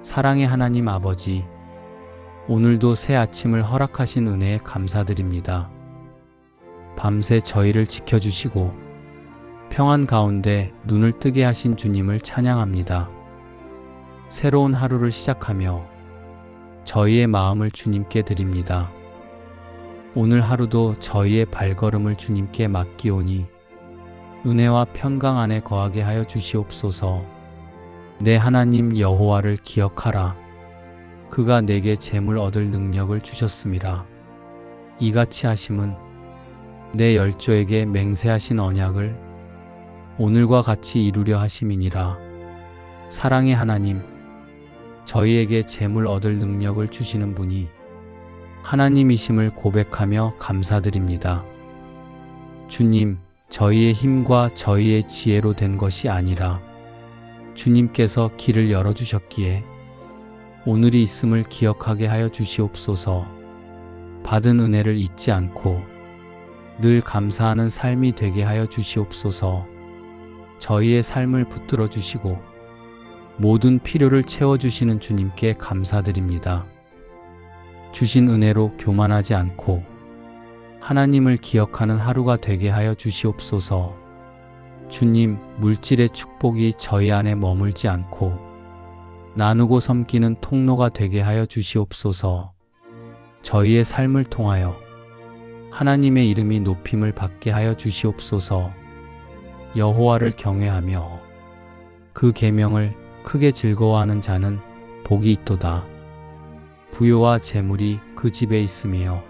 사랑의 하나님 아버지, 오늘도 새 아침을 허락하신 은혜에 감사드립니다. 밤새 저희를 지켜주시고 평안 가운데 눈을 뜨게 하신 주님을 찬양합니다. 새로운 하루를 시작하며 저희의 마음을 주님께 드립니다. 오늘 하루도 저희의 발걸음을 주님께 맡기오니 은혜와 평강 안에 거하게 하여 주시옵소서. 내 하나님 여호와를 기억하라. 그가 내게 재물 얻을 능력을 주셨음이라. 이같이 하심은 내 열조에게 맹세하신 언약을 오늘과 같이 이루려 하심이니라. 사랑의 하나님, 저희에게 재물 얻을 능력을 주시는 분이 하나님이심을 고백하며 감사드립니다. 주님, 저희의 힘과 저희의 지혜로 된 것이 아니라 주님께서 길을 열어주셨기에 오늘이 있음을 기억하게 하여 주시옵소서. 받은 은혜를 잊지 않고 늘 감사하는 삶이 되게 하여 주시옵소서. 저희의 삶을 붙들어 주시고 모든 필요를 채워주시는 주님께 감사드립니다. 주신 은혜로 교만하지 않고 하나님을 기억하는 하루가 되게 하여 주시옵소서. 주님, 물질의 축복이 저희 안에 머물지 않고 나누고 섬기는 통로가 되게 하여 주시옵소서. 저희의 삶을 통하여 하나님의 이름이 높임을 받게 하여 주시옵소서. 여호와를 경외하며 그 계명을 크게 즐거워하는 자는 복이 있도다. 부요와 재물이 그 집에 있으며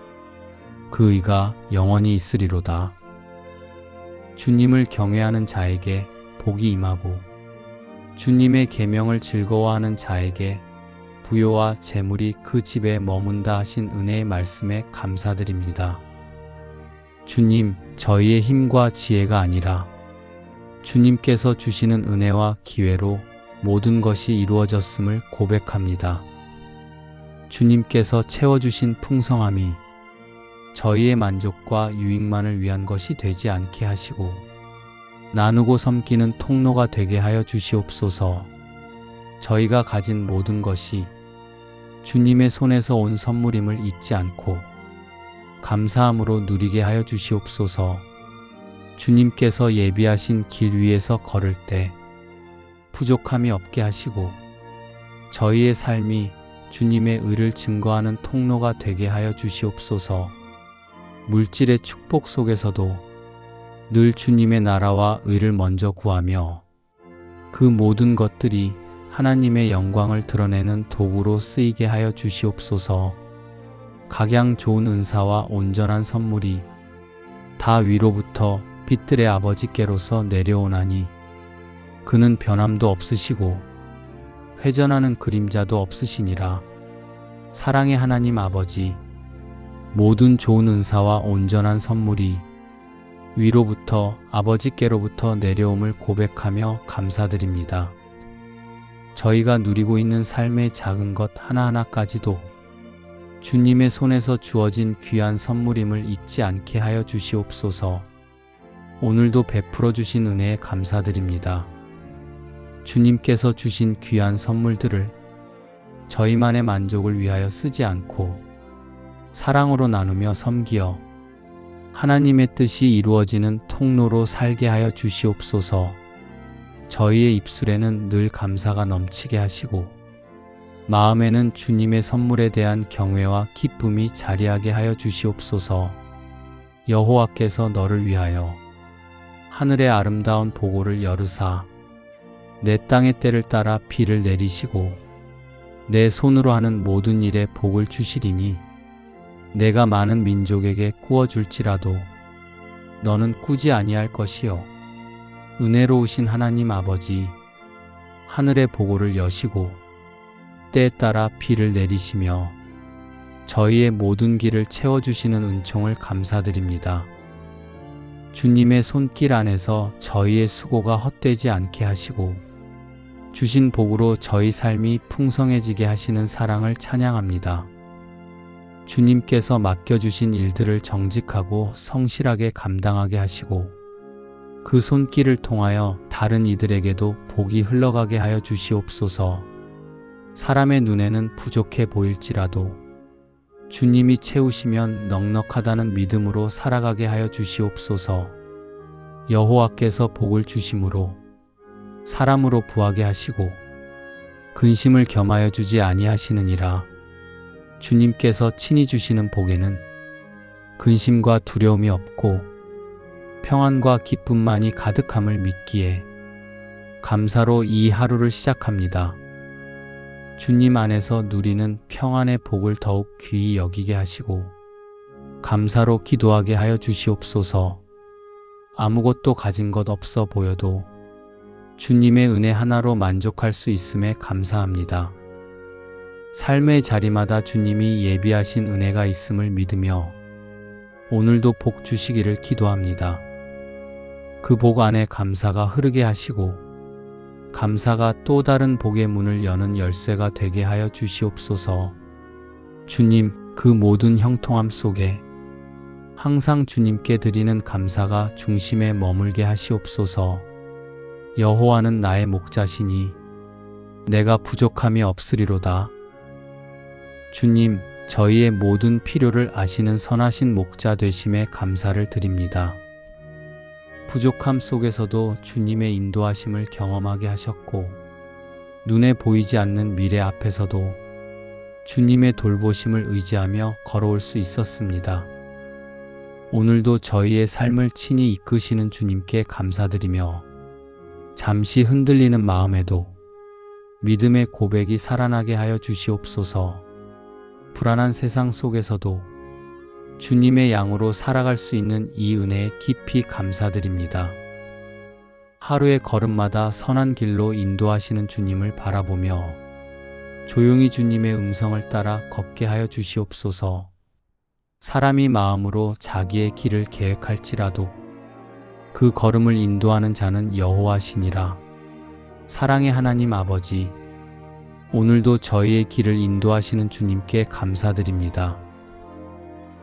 그 의가 영원히 있으리로다. 주님을 경외하는 자에게 복이 임하고 주님의 계명을 즐거워하는 자에게 부요와 재물이 그 집에 머문다 하신 은혜의 말씀에 감사드립니다. 주님, 저희의 힘과 지혜가 아니라 주님께서 주시는 은혜와 기회로 모든 것이 이루어졌음을 고백합니다. 주님께서 채워주신 풍성함이 저희의 만족과 유익만을 위한 것이 되지 않게 하시고 나누고 섬기는 통로가 되게 하여 주시옵소서. 저희가 가진 모든 것이 주님의 손에서 온 선물임을 잊지 않고 감사함으로 누리게 하여 주시옵소서. 주님께서 예비하신 길 위에서 걸을 때 부족함이 없게 하시고 저희의 삶이 주님의 의를 증거하는 통로가 되게 하여 주시옵소서. 물질의 축복 속에서도 늘 주님의 나라와 의를 먼저 구하며 그 모든 것들이 하나님의 영광을 드러내는 도구로 쓰이게 하여 주시옵소서. 각양 좋은 은사와 온전한 선물이 다 위로부터 빛들의 아버지께로서 내려오나니 그는 변함도 없으시고 회전하는 그림자도 없으시니라. 사랑의 하나님 아버지, 모든 좋은 은사와 온전한 선물이 위로부터 아버지께로부터 내려옴을 고백하며 감사드립니다. 저희가 누리고 있는 삶의 작은 것 하나하나까지도 주님의 손에서 주어진 귀한 선물임을 잊지 않게 하여 주시옵소서. 오늘도 베풀어 주신 은혜에 감사드립니다. 주님께서 주신 귀한 선물들을 저희만의 만족을 위하여 쓰지 않고 사랑으로 나누며 섬기어 하나님의 뜻이 이루어지는 통로로 살게 하여 주시옵소서. 저희의 입술에는 늘 감사가 넘치게 하시고 마음에는 주님의 선물에 대한 경외와 기쁨이 자리하게 하여 주시옵소서. 여호와께서 너를 위하여 하늘의 아름다운 보고를 열으사 내 땅의 때를 따라 비를 내리시고 내 손으로 하는 모든 일에 복을 주시리니 내가 많은 민족에게 꾸어줄지라도 너는 꾸지 아니할 것이요 은혜로우신 하나님 아버지, 하늘의 보고를 여시고 때에 따라 비를 내리시며 저희의 모든 길을 채워주시는 은총을 감사드립니다. 주님의 손길 안에서 저희의 수고가 헛되지 않게 하시고 주신 복으로 저희 삶이 풍성해지게 하시는 사랑을 찬양합니다. 주님께서 맡겨주신 일들을 정직하고 성실하게 감당하게 하시고 그 손길을 통하여 다른 이들에게도 복이 흘러가게 하여 주시옵소서. 사람의 눈에는 부족해 보일지라도 주님이 채우시면 넉넉하다는 믿음으로 살아가게 하여 주시옵소서. 여호와께서 복을 주심으로 사람으로 부하게 하시고 근심을 겸하여 주지 아니하시느니라. 주님께서 친히 주시는 복에는 근심과 두려움이 없고 평안과 기쁨만이 가득함을 믿기에 감사로 이 하루를 시작합니다. 주님 안에서 누리는 평안의 복을 더욱 귀히 여기게 하시고 감사로 기도하게 하여 주시옵소서. 아무것도 가진 것 없어 보여도 주님의 은혜 하나로 만족할 수 있음에 감사합니다. 삶의 자리마다 주님이 예비하신 은혜가 있음을 믿으며 오늘도 복 주시기를 기도합니다. 그 복 안에 감사가 흐르게 하시고 감사가 또 다른 복의 문을 여는 열쇠가 되게 하여 주시옵소서. 주님, 그 모든 형통함 속에 항상 주님께 드리는 감사가 중심에 머물게 하시옵소서. 여호와는 나의 목자시니 내가 부족함이 없으리로다. 주님, 저희의 모든 필요를 아시는 선하신 목자 되심에 감사를 드립니다. 부족함 속에서도 주님의 인도하심을 경험하게 하셨고 눈에 보이지 않는 미래 앞에서도 주님의 돌보심을 의지하며 걸어올 수 있었습니다. 오늘도 저희의 삶을 친히 이끄시는 주님께 감사드리며 잠시 흔들리는 마음에도 믿음의 고백이 살아나게 하여 주시옵소서. 불안한 세상 속에서도 주님의 양으로 살아갈 수 있는 이 은혜에 깊이 감사드립니다. 하루의 걸음마다 선한 길로 인도하시는 주님을 바라보며 조용히 주님의 음성을 따라 걷게 하여 주시옵소서. 사람이 마음으로 자기의 길을 계획할지라도 그 걸음을 인도하는 자는 여호와시니라. 사랑의 하나님 아버지, 오늘도 저희의 길을 인도하시는 주님께 감사드립니다.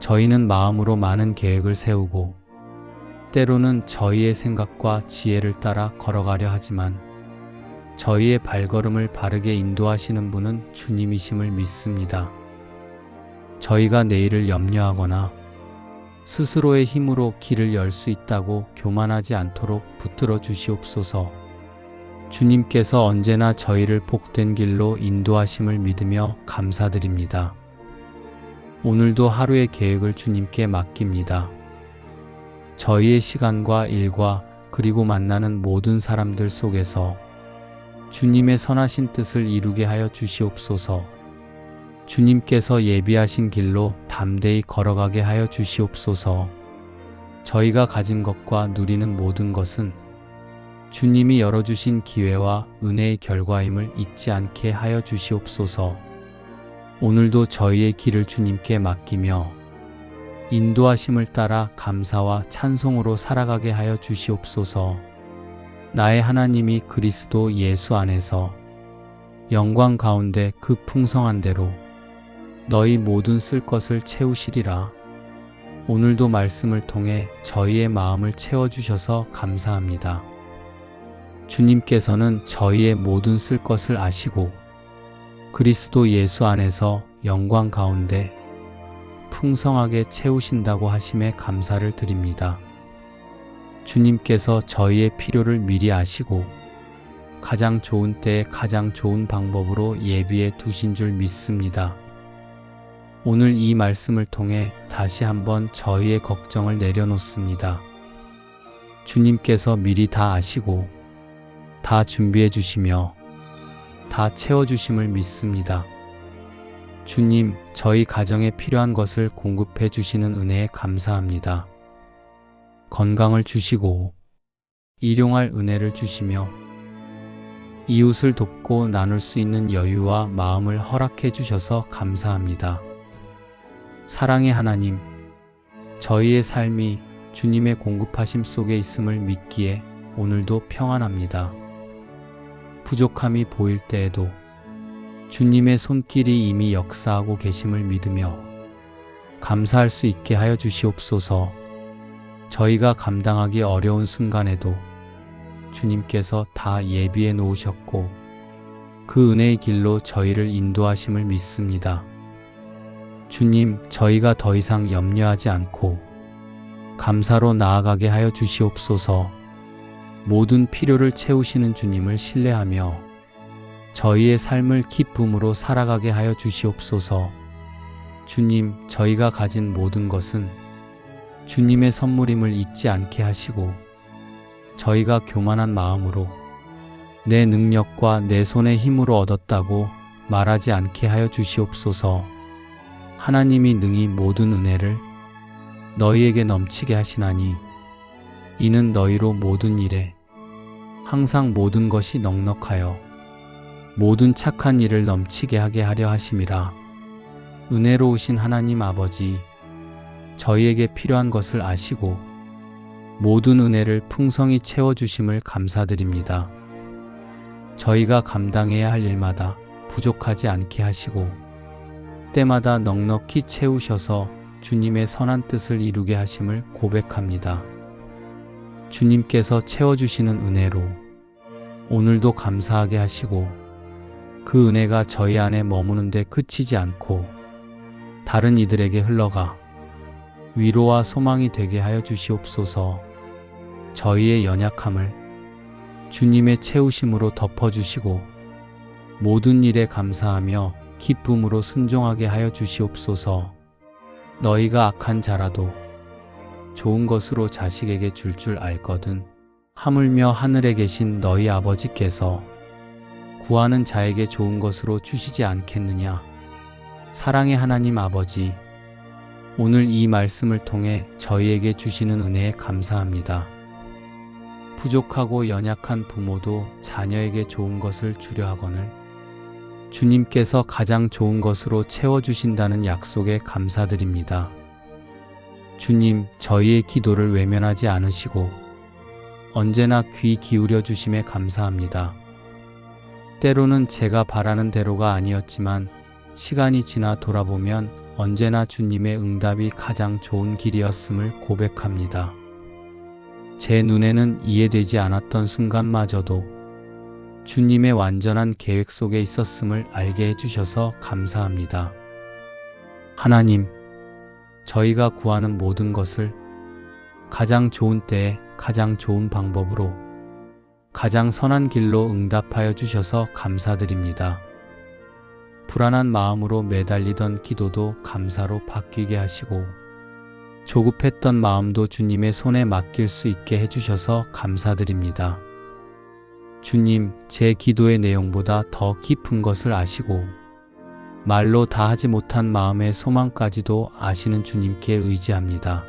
저희는 마음으로 많은 계획을 세우고 때로는 저희의 생각과 지혜를 따라 걸어가려 하지만 저희의 발걸음을 바르게 인도하시는 분은 주님이심을 믿습니다. 저희가 내일을 염려하거나 스스로의 힘으로 길을 열 수 있다고 교만하지 않도록 붙들어 주시옵소서. 주님께서 언제나 저희를 복된 길로 인도하심을 믿으며 감사드립니다. 오늘도 하루의 계획을 주님께 맡깁니다. 저희의 시간과 일과 그리고 만나는 모든 사람들 속에서 주님의 선하신 뜻을 이루게 하여 주시옵소서. 주님께서 예비하신 길로 담대히 걸어가게 하여 주시옵소서. 저희가 가진 것과 누리는 모든 것은 주님이 열어주신 기회와 은혜의 결과임을 잊지 않게 하여 주시옵소서. 오늘도 저희의 길을 주님께 맡기며 인도하심을 따라 감사와 찬송으로 살아가게 하여 주시옵소서. 나의 하나님이 그리스도 예수 안에서 영광 가운데 그 풍성한 대로 너희 모든 쓸 것을 채우시리라. 오늘도 말씀을 통해 저희의 마음을 채워주셔서 감사합니다. 주님께서는 저희의 모든 쓸 것을 아시고 그리스도 예수 안에서 영광 가운데 풍성하게 채우신다고 하심에 감사를 드립니다. 주님께서 저희의 필요를 미리 아시고 가장 좋은 때에 가장 좋은 방법으로 예비해 두신 줄 믿습니다. 오늘 이 말씀을 통해 다시 한번 저희의 걱정을 내려놓습니다. 주님께서 미리 다 아시고 다 준비해 주시며 다 채워주심을 믿습니다. 주님, 저희 가정에 필요한 것을 공급해 주시는 은혜에 감사합니다. 건강을 주시고 일용할 은혜를 주시며 이웃을 돕고 나눌 수 있는 여유와 마음을 허락해 주셔서 감사합니다. 사랑의 하나님, 저희의 삶이 주님의 공급하심 속에 있음을 믿기에 오늘도 평안합니다. 부족함이 보일 때에도 주님의 손길이 이미 역사하고 계심을 믿으며 감사할 수 있게 하여 주시옵소서. 저희가 감당하기 어려운 순간에도 주님께서 다 예비해 놓으셨고 그 은혜의 길로 저희를 인도하심을 믿습니다. 주님, 저희가 더 이상 염려하지 않고 감사로 나아가게 하여 주시옵소서. 모든 필요를 채우시는 주님을 신뢰하며 저희의 삶을 기쁨으로 살아가게 하여 주시옵소서. 주님, 저희가 가진 모든 것은 주님의 선물임을 잊지 않게 하시고 저희가 교만한 마음으로 내 능력과 내 손의 힘으로 얻었다고 말하지 않게 하여 주시옵소서. 하나님이 능히 모든 은혜를 너희에게 넘치게 하시나니 이는 너희로 모든 일에 항상 모든 것이 넉넉하여 모든 착한 일을 넘치게 하게 하려 하심이라. 은혜로우신 하나님 아버지, 저희에게 필요한 것을 아시고 모든 은혜를 풍성히 채워주심을 감사드립니다. 저희가 감당해야 할 일마다 부족하지 않게 하시고 때마다 넉넉히 채우셔서 주님의 선한 뜻을 이루게 하심을 고백합니다. 주님께서 채워주시는 은혜로 오늘도 감사하게 하시고 그 은혜가 저희 안에 머무는데 그치지 않고 다른 이들에게 흘러가 위로와 소망이 되게 하여 주시옵소서. 저희의 연약함을 주님의 채우심으로 덮어주시고 모든 일에 감사하며 기쁨으로 순종하게 하여 주시옵소서. 너희가 악한 자라도 좋은 것으로 자식에게 줄 줄 알거든 하물며 하늘에 계신 너희 아버지께서 구하는 자에게 좋은 것으로 주시지 않겠느냐. 사랑의 하나님 아버지, 오늘 이 말씀을 통해 저희에게 주시는 은혜에 감사합니다. 부족하고 연약한 부모도 자녀에게 좋은 것을 주려 하거늘 주님께서 가장 좋은 것으로 채워주신다는 약속에 감사드립니다. 주님, 저희의 기도를 외면하지 않으시고 언제나 귀 기울여 주심에 감사합니다. 때로는 제가 바라는 대로가 아니었지만 시간이 지나 돌아보면 언제나 주님의 응답이 가장 좋은 길이었음을 고백합니다. 제 눈에는 이해되지 않았던 순간마저도 주님의 완전한 계획 속에 있었음을 알게 해주셔서 감사합니다. 하나님, 저희가 구하는 모든 것을 가장 좋은 때에 가장 좋은 방법으로 가장 선한 길로 응답하여 주셔서 감사드립니다. 불안한 마음으로 매달리던 기도도 감사로 바뀌게 하시고 조급했던 마음도 주님의 손에 맡길 수 있게 해주셔서 감사드립니다. 주님, 제 기도의 내용보다 더 깊은 것을 아시고 말로 다 하지 못한 마음의 소망까지도 아시는 주님께 의지합니다.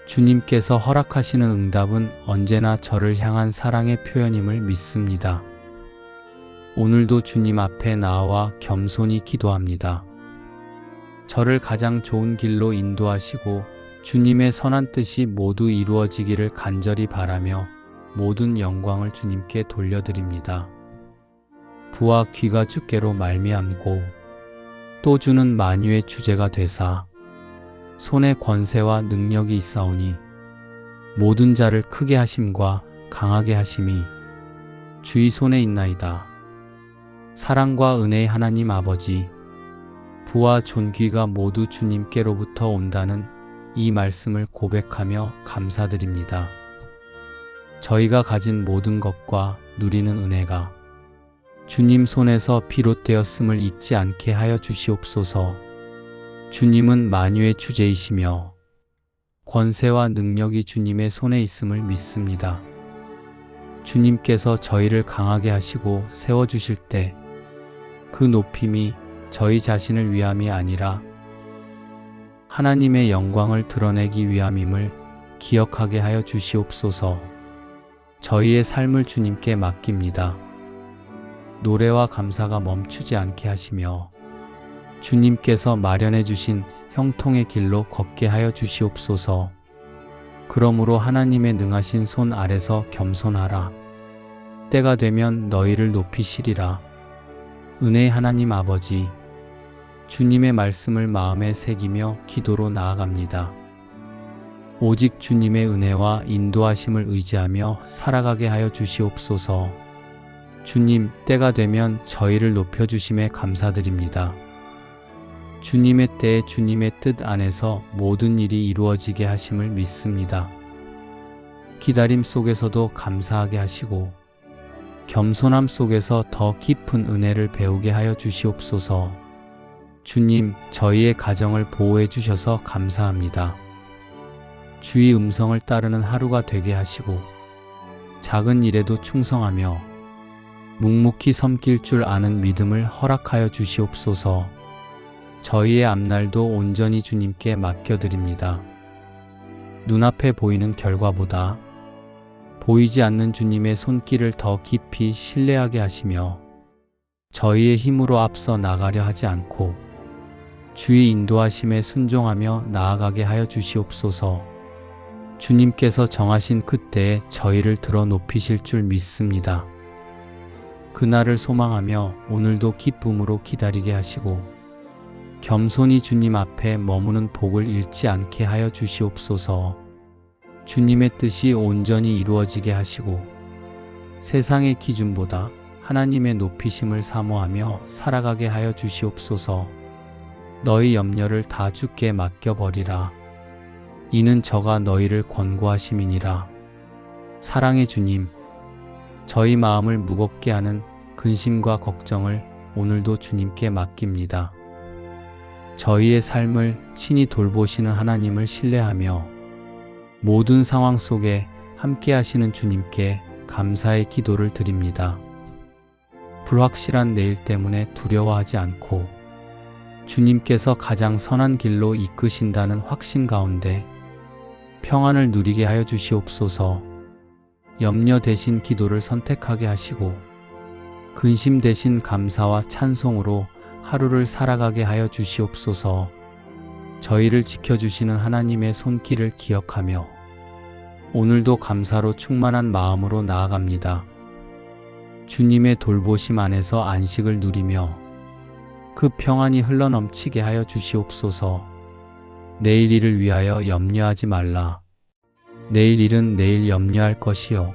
주님께서 허락하시는 응답은 언제나 저를 향한 사랑의 표현임을 믿습니다. 오늘도 주님 앞에 나와 겸손히 기도합니다. 저를 가장 좋은 길로 인도하시고 주님의 선한 뜻이 모두 이루어지기를 간절히 바라며 모든 영광을 주님께 돌려드립니다. 부와 귀가 주께로 말미암고 또 주는 만유의 주제가 되사 손에 권세와 능력이 있사오니 모든 자를 크게 하심과 강하게 하심이 주의 손에 있나이다. 사랑과 은혜의 하나님 아버지, 부와 존귀가 모두 주님께로부터 온다는 이 말씀을 고백하며 감사드립니다. 저희가 가진 모든 것과 누리는 은혜가 주님 손에서 비롯되었음을 잊지 않게 하여 주시옵소서. 주님은 만유의 주제이시며 권세와 능력이 주님의 손에 있음을 믿습니다. 주님께서 저희를 강하게 하시고 세워주실 때 그 높임이 저희 자신을 위함이 아니라 하나님의 영광을 드러내기 위함임을 기억하게 하여 주시옵소서. 저희의 삶을 주님께 맡깁니다. 노래와 감사가 멈추지 않게 하시며 주님께서 마련해 주신 형통의 길로 걷게 하여 주시옵소서. 그러므로 하나님의 능하신 손 아래서 겸손하라. 때가 되면 너희를 높이시리라. 은혜의 하나님 아버지, 주님의 말씀을 마음에 새기며 기도로 나아갑니다. 오직 주님의 은혜와 인도하심을 의지하며 살아가게 하여 주시옵소서. 주님, 때가 되면 저희를 높여주심에 감사드립니다. 주님의 때에 주님의 뜻 안에서 모든 일이 이루어지게 하심을 믿습니다. 기다림 속에서도 감사하게 하시고 겸손함 속에서 더 깊은 은혜를 배우게 하여 주시옵소서. 주님, 저희의 가정을 보호해 주셔서 감사합니다. 주의 음성을 따르는 하루가 되게 하시고 작은 일에도 충성하며 묵묵히 섬길 줄 아는 믿음을 허락하여 주시옵소서. 저희의 앞날도 온전히 주님께 맡겨드립니다. 눈앞에 보이는 결과보다 보이지 않는 주님의 손길을 더 깊이 신뢰하게 하시며 저희의 힘으로 앞서 나가려 하지 않고 주의 인도하심에 순종하며 나아가게 하여 주시옵소서. 주님께서 정하신 그때에 저희를 들어 높이실 줄 믿습니다. 그날을 소망하며 오늘도 기쁨으로 기다리게 하시고 겸손히 주님 앞에 머무는 복을 잃지 않게 하여 주시옵소서. 주님의 뜻이 온전히 이루어지게 하시고 세상의 기준보다 하나님의 높이심을 사모하며 살아가게 하여 주시옵소서. 너희 염려를 다 주께 맡겨버리라. 이는 저가 너희를 권고하심이니라. 사랑의 주님, 저희 마음을 무겁게 하는 근심과 걱정을 오늘도 주님께 맡깁니다. 저희의 삶을 친히 돌보시는 하나님을 신뢰하며 모든 상황 속에 함께 하시는 주님께 감사의 기도를 드립니다. 불확실한 내일 때문에 두려워하지 않고 주님께서 가장 선한 길로 이끄신다는 확신 가운데 평안을 누리게 하여 주시옵소서. 염려 대신 기도를 선택하게 하시고 근심 대신 감사와 찬송으로 하루를 살아가게 하여 주시옵소서. 저희를 지켜주시는 하나님의 손길을 기억하며 오늘도 감사로 충만한 마음으로 나아갑니다. 주님의 돌보심 안에서 안식을 누리며 그 평안이 흘러넘치게 하여 주시옵소서. 내일 일을 위하여 염려하지 말라. 내일 일은 내일 염려할 것이요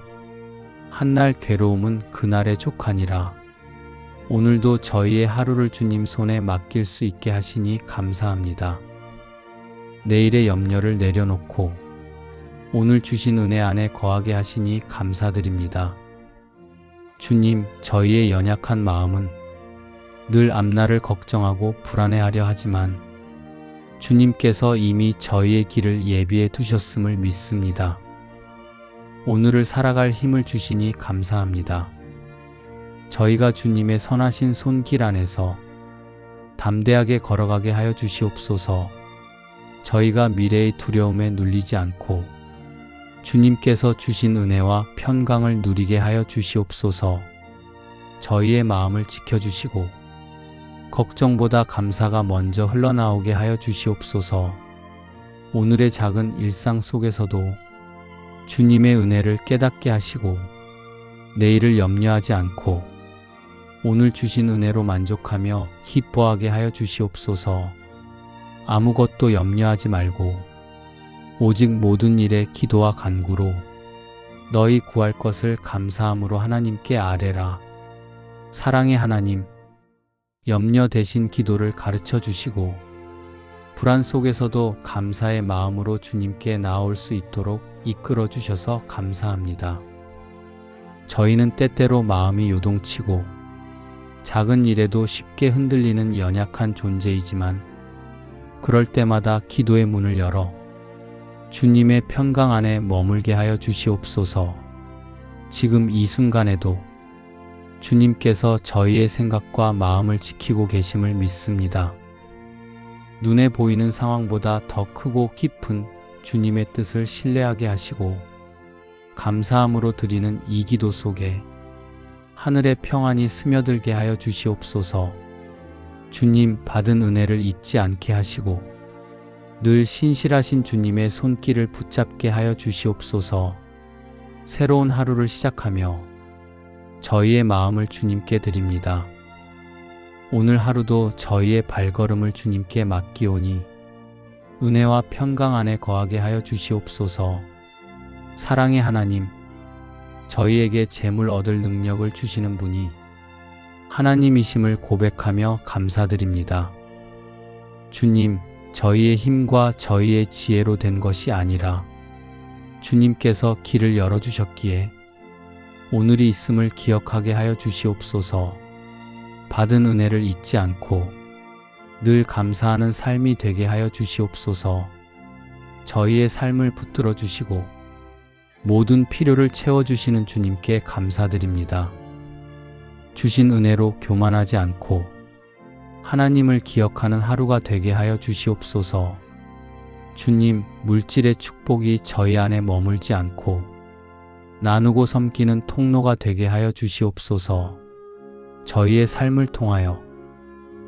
한날 괴로움은 그날의 족하니라. 오늘도 저희의 하루를 주님 손에 맡길 수 있게 하시니 감사합니다. 내일의 염려를 내려놓고 오늘 주신 은혜 안에 거하게 하시니 감사드립니다. 주님, 저희의 연약한 마음은 늘 앞날을 걱정하고 불안해하려 하지만 주님께서 이미 저희의 길을 예비해 두셨음을 믿습니다. 오늘을 살아갈 힘을 주시니 감사합니다. 저희가 주님의 선하신 손길 안에서 담대하게 걸어가게 하여 주시옵소서. 저희가 미래의 두려움에 눌리지 않고 주님께서 주신 은혜와 평강을 누리게 하여 주시옵소서. 저희의 마음을 지켜주시고 걱정보다 감사가 먼저 흘러나오게 하여 주시옵소서. 오늘의 작은 일상 속에서도 주님의 은혜를 깨닫게 하시고 내일을 염려하지 않고 오늘 주신 은혜로 만족하며 기뻐하게 하여 주시옵소서. 아무것도 염려하지 말고 오직 모든 일에 기도와 간구로 너희 구할 것을 감사함으로 하나님께 아뢰라. 사랑의 하나님, 염려 대신 기도를 가르쳐 주시고 불안 속에서도 감사의 마음으로 주님께 나올 수 있도록 이끌어 주셔서 감사합니다. 저희는 때때로 마음이 요동치고 작은 일에도 쉽게 흔들리는 연약한 존재이지만 그럴 때마다 기도의 문을 열어 주님의 평강 안에 머물게 하여 주시옵소서. 지금 이 순간에도 주님께서 저희의 생각과 마음을 지키고 계심을 믿습니다. 눈에 보이는 상황보다 더 크고 깊은 주님의 뜻을 신뢰하게 하시고 감사함으로 드리는 이 기도 속에 하늘의 평안이 스며들게 하여 주시옵소서. 주님, 받은 은혜를 잊지 않게 하시고 늘 신실하신 주님의 손길을 붙잡게 하여 주시옵소서. 새로운 하루를 시작하며 저희의 마음을 주님께 드립니다. 오늘 하루도 저희의 발걸음을 주님께 맡기오니 은혜와 평강 안에 거하게 하여 주시옵소서. 사랑의 하나님, 저희에게 재물 얻을 능력을 주시는 분이 하나님이심을 고백하며 감사드립니다. 주님, 저희의 힘과 저희의 지혜로 된 것이 아니라 주님께서 길을 열어주셨기에 오늘이 있음을 기억하게 하여 주시옵소서. 받은 은혜를 잊지 않고 늘 감사하는 삶이 되게 하여 주시옵소서. 저희의 삶을 붙들어 주시고 모든 필요를 채워주시는 주님께 감사드립니다. 주신 은혜로 교만하지 않고 하나님을 기억하는 하루가 되게 하여 주시옵소서. 주님, 물질의 축복이 저희 안에 머물지 않고 나누고 섬기는 통로가 되게 하여 주시옵소서. 저희의 삶을 통하여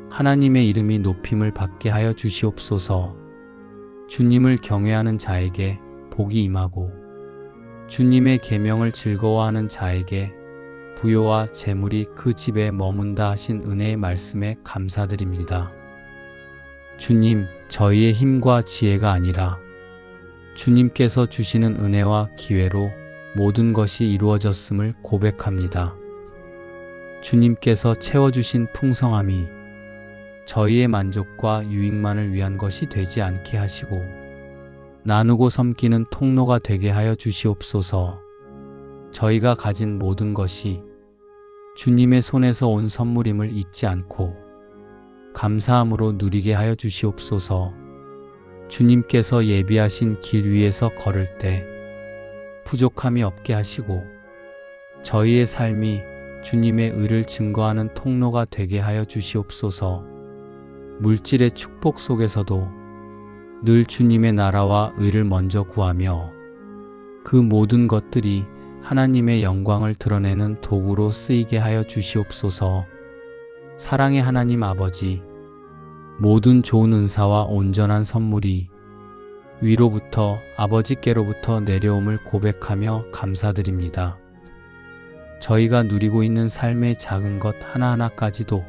하나님의 이름이 높임을 받게 하여 주시옵소서. 주님을 경외하는 자에게 복이 임하고 주님의 계명을 즐거워하는 자에게 부요와 재물이 그 집에 머문다 하신 은혜의 말씀에 감사드립니다. 주님, 저희의 힘과 지혜가 아니라 주님께서 주시는 은혜와 기회로 모든 것이 이루어졌음을 고백합니다. 주님께서 채워주신 풍성함이 저희의 만족과 유익만을 위한 것이 되지 않게 하시고 나누고 섬기는 통로가 되게 하여 주시옵소서. 저희가 가진 모든 것이 주님의 손에서 온 선물임을 잊지 않고 감사함으로 누리게 하여 주시옵소서. 주님께서 예비하신 길 위에서 걸을 때 부족함이 없게 하시고 저희의 삶이 주님의 의를 증거하는 통로가 되게 하여 주시옵소서. 물질의 축복 속에서도 늘 주님의 나라와 의를 먼저 구하며 그 모든 것들이 하나님의 영광을 드러내는 도구로 쓰이게 하여 주시옵소서. 사랑의 하나님 아버지, 모든 좋은 은사와 온전한 선물이 위로부터 아버지께로부터 내려옴을 고백하며 감사드립니다. 저희가 누리고 있는 삶의 작은 것 하나하나까지도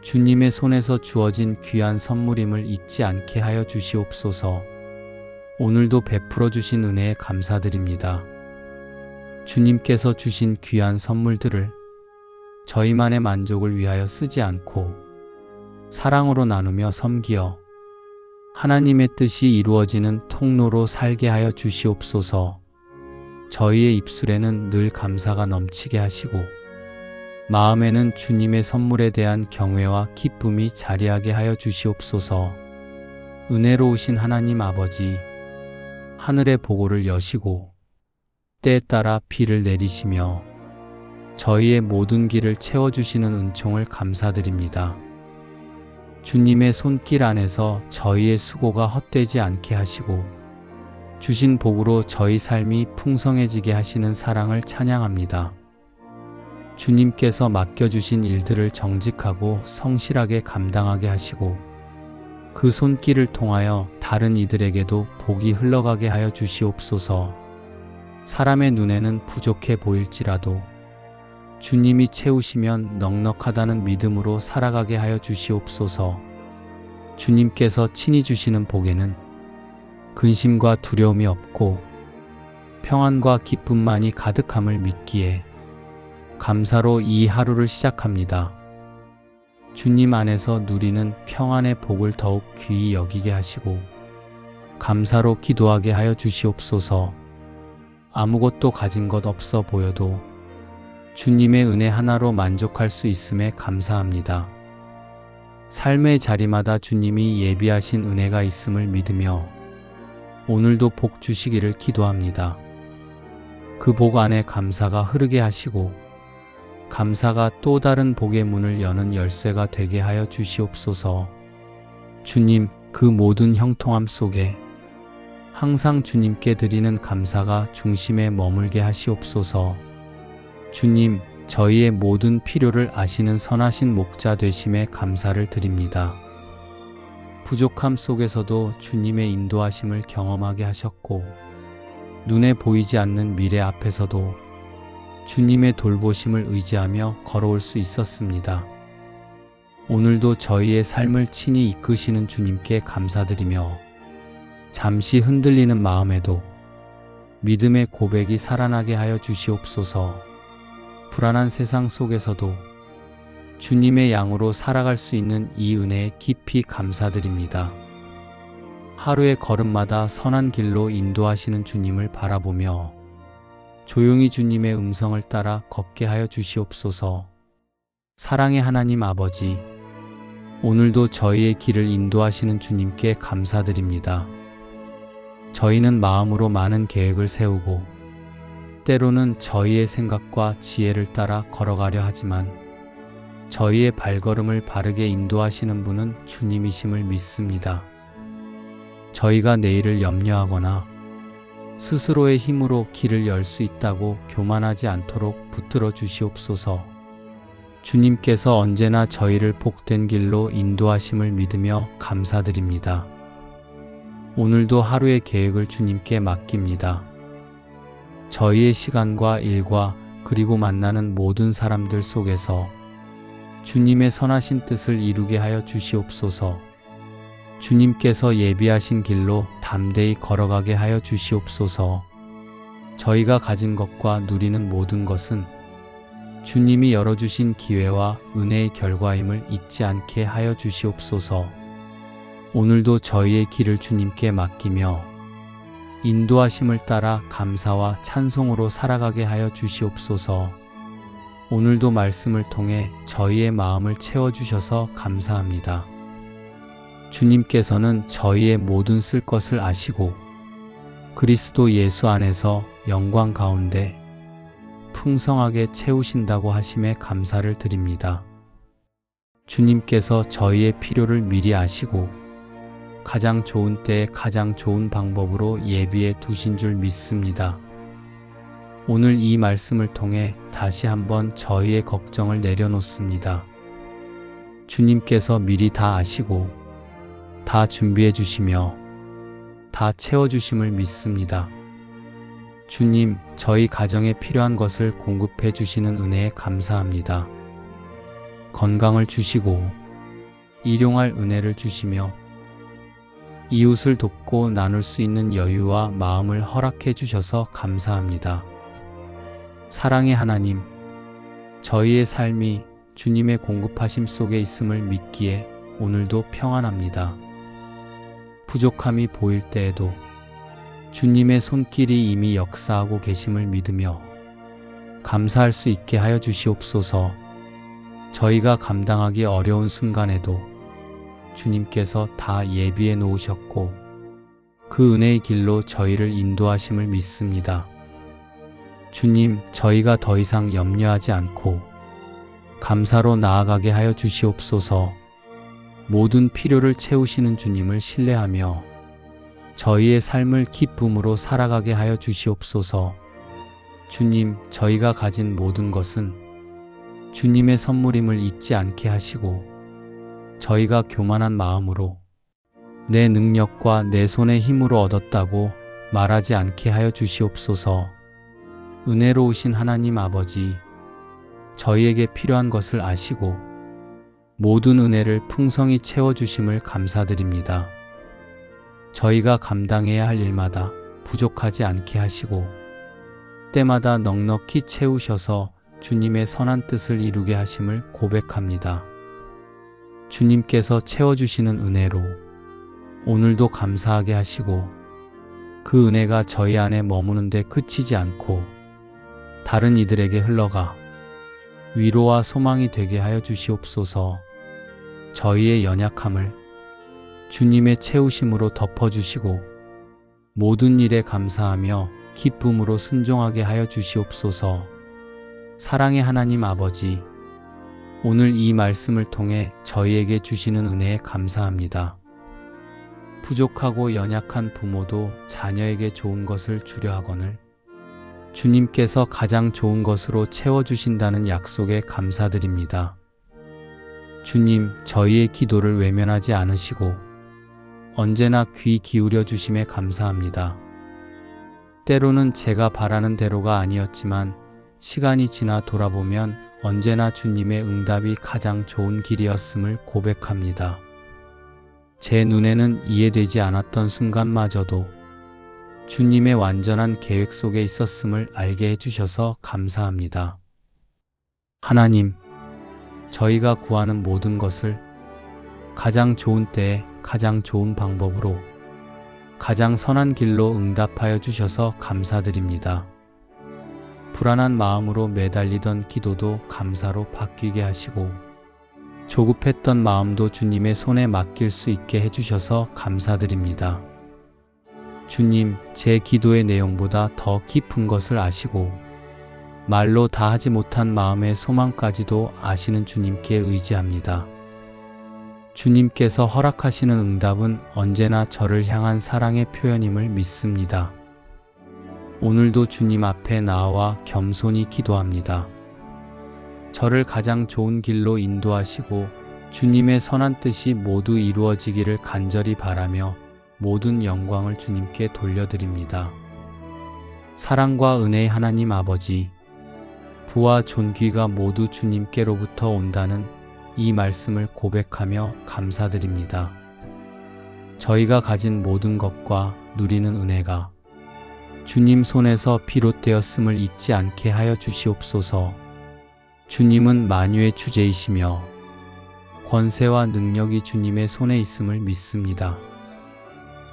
주님의 손에서 주어진 귀한 선물임을 잊지 않게 하여 주시옵소서. 오늘도 베풀어 주신 은혜에 감사드립니다. 주님께서 주신 귀한 선물들을 저희만의 만족을 위하여 쓰지 않고 사랑으로 나누며 섬기어 하나님의 뜻이 이루어지는 통로로 살게 하여 주시옵소서. 저희의 입술에는 늘 감사가 넘치게 하시고 마음에는 주님의 선물에 대한 경외와 기쁨이 자리하게 하여 주시옵소서. 은혜로우신 하나님 아버지, 하늘의 보고를 여시고 때에 따라 비를 내리시며 저희의 모든 길을 채워주시는 은총을 감사드립니다. 주님의 손길 안에서 저희의 수고가 헛되지 않게 하시고 주신 복으로 저희 삶이 풍성해지게 하시는 사랑을 찬양합니다. 주님께서 맡겨주신 일들을 정직하고 성실하게 감당하게 하시고 그 손길을 통하여 다른 이들에게도 복이 흘러가게 하여 주시옵소서. 사람의 눈에는 부족해 보일지라도 주님이 채우시면 넉넉하다는 믿음으로 살아가게 하여 주시옵소서. 주님께서 친히 주시는 복에는 근심과 두려움이 없고 평안과 기쁨만이 가득함을 믿기에 감사로 이 하루를 시작합니다. 주님 안에서 누리는 평안의 복을 더욱 귀히 여기게 하시고 감사로 기도하게 하여 주시옵소서. 아무것도 가진 것 없어 보여도 주님의 은혜 하나로 만족할 수 있음에 감사합니다. 삶의 자리마다 주님이 예비하신 은혜가 있음을 믿으며 오늘도 복 주시기를 기도합니다. 그 복 안에 감사가 흐르게 하시고 감사가 또 다른 복의 문을 여는 열쇠가 되게 하여 주시옵소서. 주님, 그 모든 형통함 속에 항상 주님께 드리는 감사가 중심에 머물게 하시옵소서. 주님, 저희의 모든 필요를 아시는 선하신 목자 되심에 감사를 드립니다. 부족함 속에서도 주님의 인도하심을 경험하게 하셨고 눈에 보이지 않는 미래 앞에서도 주님의 돌보심을 의지하며 걸어올 수 있었습니다. 오늘도 저희의 삶을 친히 이끄시는 주님께 감사드리며 잠시 흔들리는 마음에도 믿음의 고백이 살아나게 하여 주시옵소서. 불안한 세상 속에서도 주님의 양으로 살아갈 수 있는 이 은혜에 깊이 감사드립니다. 하루의 걸음마다 선한 길로 인도하시는 주님을 바라보며 조용히 주님의 음성을 따라 걷게 하여 주시옵소서. 사랑의 하나님 아버지, 오늘도 저희의 길을 인도하시는 주님께 감사드립니다. 저희는 마음으로 많은 계획을 세우고 때로는 저희의 생각과 지혜를 따라 걸어가려 하지만 저희의 발걸음을 바르게 인도하시는 분은 주님이심을 믿습니다. 저희가 내일을 염려하거나 스스로의 힘으로 길을 열 수 있다고 교만하지 않도록 붙들어 주시옵소서. 주님께서 언제나 저희를 복된 길로 인도하심을 믿으며 감사드립니다. 오늘도 하루의 계획을 주님께 맡깁니다. 저희의 시간과 일과 그리고 만나는 모든 사람들 속에서 주님의 선하신 뜻을 이루게 하여 주시옵소서. 주님께서 예비하신 길로 담대히 걸어가게 하여 주시옵소서. 저희가 가진 것과 누리는 모든 것은 주님이 열어주신 기회와 은혜의 결과임을 잊지 않게 하여 주시옵소서. 오늘도 저희의 길을 주님께 맡기며 인도하심을 따라 감사와 찬송으로 살아가게 하여 주시옵소서. 오늘도 말씀을 통해 저희의 마음을 채워주셔서 감사합니다. 주님께서는 저희의 모든 쓸 것을 아시고 그리스도 예수 안에서 영광 가운데 풍성하게 채우신다고 하심에 감사를 드립니다. 주님께서 저희의 필요를 미리 아시고 가장 좋은 때에 가장 좋은 방법으로 예비해 두신 줄 믿습니다. 오늘 이 말씀을 통해 다시 한번 저희의 걱정을 내려놓습니다. 주님께서 미리 다 아시고 다 준비해 주시며 다 채워주심을 믿습니다. 주님, 저희 가정에 필요한 것을 공급해 주시는 은혜에 감사합니다. 건강을 주시고 일용할 은혜를 주시며 이웃을 돕고 나눌 수 있는 여유와 마음을 허락해 주셔서 감사합니다. 사랑의 하나님, 저희의 삶이 주님의 공급하심 속에 있음을 믿기에 오늘도 평안합니다. 부족함이 보일 때에도 주님의 손길이 이미 역사하고 계심을 믿으며 감사할 수 있게 하여 주시옵소서. 저희가 감당하기 어려운 순간에도 주님께서 다 예비해 놓으셨고 그 은혜의 길로 저희를 인도하심을 믿습니다. 주님, 저희가 더 이상 염려하지 않고 감사로 나아가게 하여 주시옵소서. 모든 필요를 채우시는 주님을 신뢰하며 저희의 삶을 기쁨으로 살아가게 하여 주시옵소서. 주님, 저희가 가진 모든 것은 주님의 선물임을 잊지 않게 하시고 저희가 교만한 마음으로 내 능력과 내 손의 힘으로 얻었다고 말하지 않게 하여 주시옵소서. 은혜로우신 하나님 아버지, 저희에게 필요한 것을 아시고 모든 은혜를 풍성히 채워주심을 감사드립니다. 저희가 감당해야 할 일마다 부족하지 않게 하시고 때마다 넉넉히 채우셔서 주님의 선한 뜻을 이루게 하심을 고백합니다. 주님께서 채워주시는 은혜로 오늘도 감사하게 하시고 그 은혜가 저희 안에 머무는 데 그치지 않고 다른 이들에게 흘러가 위로와 소망이 되게 하여 주시옵소서. 저희의 연약함을 주님의 채우심으로 덮어주시고 모든 일에 감사하며 기쁨으로 순종하게 하여 주시옵소서. 사랑의 하나님 아버지, 오늘 이 말씀을 통해 저희에게 주시는 은혜에 감사합니다. 부족하고 연약한 부모도 자녀에게 좋은 것을 주려 하거늘 주님께서 가장 좋은 것으로 채워주신다는 약속에 감사드립니다. 주님, 저희의 기도를 외면하지 않으시고 언제나 귀 기울여 주심에 감사합니다. 때로는 제가 바라는 대로가 아니었지만 시간이 지나 돌아보면 언제나 주님의 응답이 가장 좋은 길이었음을 고백합니다. 제 눈에는 이해되지 않았던 순간마저도 주님의 완전한 계획 속에 있었음을 알게 해주셔서 감사합니다. 하나님, 저희가 구하는 모든 것을 가장 좋은 때에 가장 좋은 방법으로 가장 선한 길로 응답하여 주셔서 감사드립니다. 불안한 마음으로 매달리던 기도도 감사로 바뀌게 하시고 조급했던 마음도 주님의 손에 맡길 수 있게 해주셔서 감사드립니다. 주님, 제 기도의 내용보다 더 깊은 것을 아시고 말로 다 하지 못한 마음의 소망까지도 아시는 주님께 의지합니다. 주님께서 허락하시는 응답은 언제나 저를 향한 사랑의 표현임을 믿습니다. 오늘도 주님 앞에 나와 겸손히 기도합니다. 저를 가장 좋은 길로 인도하시고 주님의 선한 뜻이 모두 이루어지기를 간절히 바라며 모든 영광을 주님께 돌려드립니다. 사랑과 은혜의 하나님 아버지, 부와 존귀가 모두 주님께로부터 온다는 이 말씀을 고백하며 감사드립니다. 저희가 가진 모든 것과 누리는 은혜가 주님 손에서 비롯되었음을 잊지 않게 하여 주시옵소서. 주님은 만유의 주제이시며 권세와 능력이 주님의 손에 있음을 믿습니다.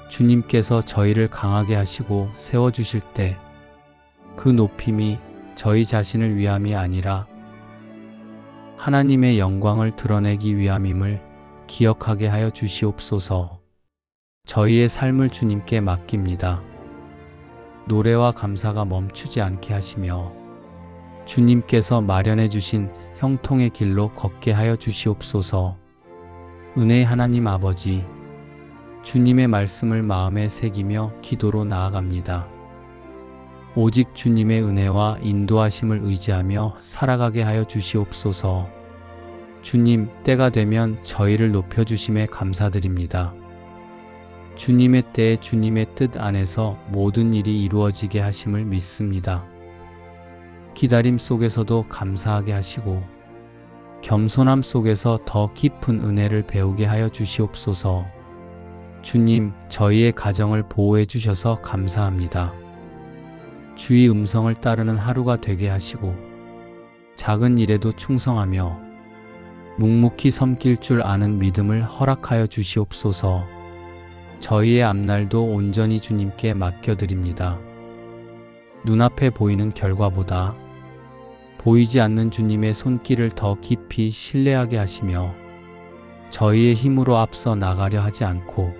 주님께서 저희를 강하게 하시고 세워주실 때 그 높임이 저희 자신을 위함이 아니라 하나님의 영광을 드러내기 위함임을 기억하게 하여 주시옵소서. 저희의 삶을 주님께 맡깁니다. 노래와 감사가 멈추지 않게 하시며 주님께서 마련해 주신 형통의 길로 걷게 하여 주시옵소서. 은혜의 하나님 아버지, 주님의 말씀을 마음에 새기며 기도로 나아갑니다. 오직 주님의 은혜와 인도하심을 의지하며 살아가게 하여 주시옵소서. 주님, 때가 되면 저희를 높여주심에 감사드립니다. 주님의 때에 주님의 뜻 안에서 모든 일이 이루어지게 하심을 믿습니다. 기다림 속에서도 감사하게 하시고 겸손함 속에서 더 깊은 은혜를 배우게 하여 주시옵소서. 주님, 저희의 가정을 보호해 주셔서 감사합니다. 주의 음성을 따르는 하루가 되게 하시고 작은 일에도 충성하며 묵묵히 섬길 줄 아는 믿음을 허락하여 주시옵소서. 저희의 앞날도 온전히 주님께 맡겨드립니다. 눈앞에 보이는 결과보다 보이지 않는 주님의 손길을 더 깊이 신뢰하게 하시며 저희의 힘으로 앞서 나가려 하지 않고